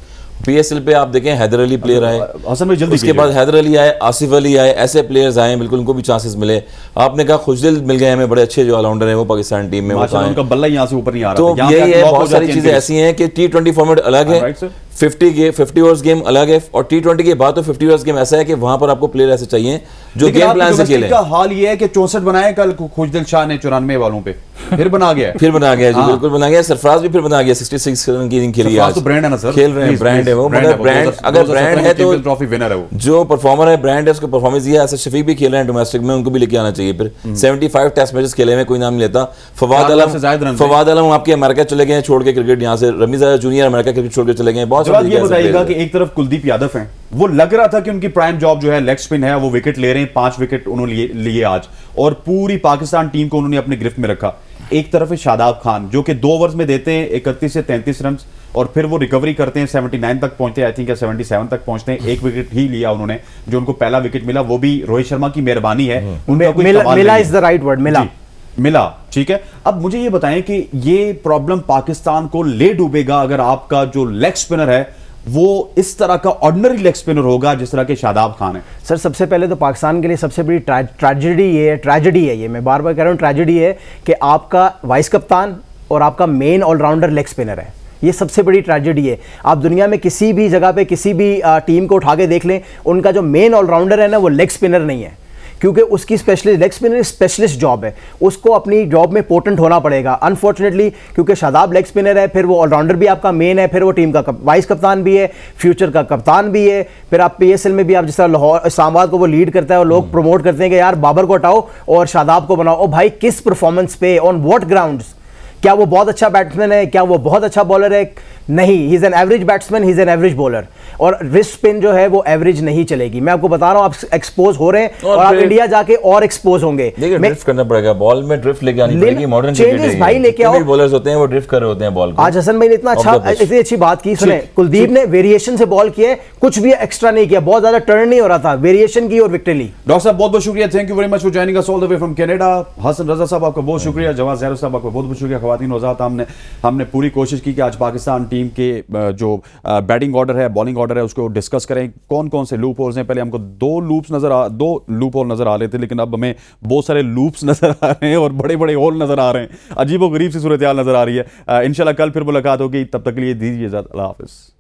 पीएसएल पे आप देखें हैदर अली प्लेयर आए, हसन भाई जल्दी उसके बाद हैदर अली आए, आसिफ अली आए, ऐसे प्लेयर्स आए बिल्कुल उनको भी चांसेस मिले। आपने कहा खुशदिल मिल गए हमें, बड़े अच्छे जो ऑलराउंडर हैं वो पाकिस्तान टीम में, उनका बल्ला यहाँ से ऊपर नहीं आ रहा तो यही है। बहुत सारी चीजें ऐसी हैं कि T20 फॉर्मेट अलग है, 50 ओवर्स गेम अलग है, और T20 के बाद तो 50 ओवर्स गेम ऐसा है कि वहां पर आपको प्लेयर ऐसे चाहिए जो गेम प्लान से खेले। हाल ये है कि 64 बनाए कल खुशदिल शाह ने 94 वालों पे, फिर बना गया फिर बना गया जी, बिल्कुल बना गया। सरफराज भी फिर बना गया, 66 रन की इनिंग खेली आज। तो ब्रांड है ना सर, खेल रहे हैं, ब्रांड है वो, मगर ब्रांड अगर ब्रांड है तो ट्रॉफी विनर है वो, जो परफॉर्मर है ब्रांड है, उसको परफॉर्मेंस दिया। ऐसा शफीक भी खेल रहे हैं डोमेस्टिक में, उनको भी लेके आना चाहिए। फिर 75 टेस्ट मैचेस खेले में कोई नाम नहीं लेता। फवाद आलम आपके अमेरिका चले गए छोड़ के क्रिकेट, यहाँ से रमीजा जूनियर अमेरिका क्रिकेट छोड़ के चले गए। बहुत ये बताइएगा कि एक तरफ कुलदीप यादव हैं, वो लग रहा था कि उनकी प्राइम जॉब जो है लेग स्पिन है, वो विकेट ले रहे हैं, 5 विकेट उन्होंने लिए आज और पूरी पाकिस्तान टीम को उन्होंने अपने गिरफ्त में रखा। एक तरफ है शादाब खान जो कि 2 ओवर्स में देते हैं 31 से 33 रन और फिर वो रिकवरी करते हैं, 79 तक पहुंचते हैं, आई थिंक 77 तक पहुंचते हैं। 1 विकेट ही लिया उन्होंने, जो उनको पहला विकेट मिला वो भी रोहित शर्मा की मेहरबानी है। मिला इज द राइट वर्ड, मिला, ठीक है। अब मुझे ये बताएं कि ये प्रॉब्लम पाकिस्तान को ले डूबेगा अगर आपका जो लेग स्पिनर है वो इस तरह का ऑर्डिनरी लेग स्पिनर होगा जिस तरह के शादाब खान है। सर सबसे पहले तो पाकिस्तान के लिए सबसे बड़ी ट्रेजेडी है ये मैं बार बार कह रहा हूँ, ट्रेजेडी है कि आपका वाइस कप्तान और आपका मेन ऑलराउंडर लेग स्पिनर है। ये सबसे बड़ी ट्रेजेडी है। आप दुनिया में किसी भी जगह पे किसी भी टीम को उठा के देख लें, उनका जो मेन ऑलराउंडर है ना वो लेग स्पिनर नहीं है, क्योंकि उसकी specialist leg spinner specialist job है, उसको अपनी जॉब में पोटेंट होना पड़ेगा। अनफॉर्चुनेटली क्योंकि शादाब लेग स्पिनर है, फिर वो ऑलराउंडर भी आपका मेन है, फिर वो टीम का वाइस कप्तान भी है, फ्यूचर का कप्तान भी है। फिर आप पीएसएल में भी आप जिस तरह लाहौर इस्लामाबाद को वो लीड करता है और लोग प्रमोट करते हैं कि यार बाबर को हटाओ और शादाब को बनाओ। ओ भाई, किस परफॉर्मेंस पे, ऑन व्हाट ग्राउंड्स? क्या वो बहुत अच्छा बैट्समैन है? क्या वो बहुत अच्छा बॉलर है? नहीं, he is an average batsman, he is an average bowler. और रिस्ट स्पिन जो है वो एवरेज नहीं चलेगी। मैं आपको बता रहा हूं, आप एक्सपोज हो रहे हैं और आप इंडिया जाके और एक्सपोज होंगे। ड्रिफ्ट करना पड़ेगा, बॉल में ड्रिफ्ट लेके आनी पड़ेगी। मॉडर्न चेंजेस भाई लेके आओ। बॉलर्स होते हैं वो ड्रिफ्ट कर रहे होते हैं बॉल को। आज हसन भाई ने इतनी अच्छी बात की, सुने कुलदीप ने वेरिएशन से बॉल किए, कुछ भी एक्स्ट्रा नहीं किया, बहुत ज्यादा टर्न नहीं हो रहा था, वेरिएशन की और विकेट ली। डॉक्टर साहब बहुत बहुत शुक्रिया, thank you very much for joining us all the way from Canada. Hasan Raza साहब आपका बहुत शुक्रिया, जवाद ज़हर साहब आपका बहुत बहुत शुक्रिया। ख़वातीन वज़ात, हमने पूरी कोशिश की कि आज पाकिस्तान टीम के जो बैटिंग ऑर्डर है, बॉलिंग ऑर्डर है, उसको डिस्कस करें। कौन कौन से लूप होल्स हैं? पहले हमको 2 लूप होल नजर आ रहे थे, लेकिन अब हमें बहुत सारे लूप्स नजर आ रहे हैं और बड़े बड़े होल नजर आ रहे हैं। अजीब व गरीब सी सूरत हाल नजर आ रही है। इंशाल्लाह कल फिर मुलाकात होगी, तब तक के लिए दीजिए इजाज़त। अल्लाह हाफ़िज़।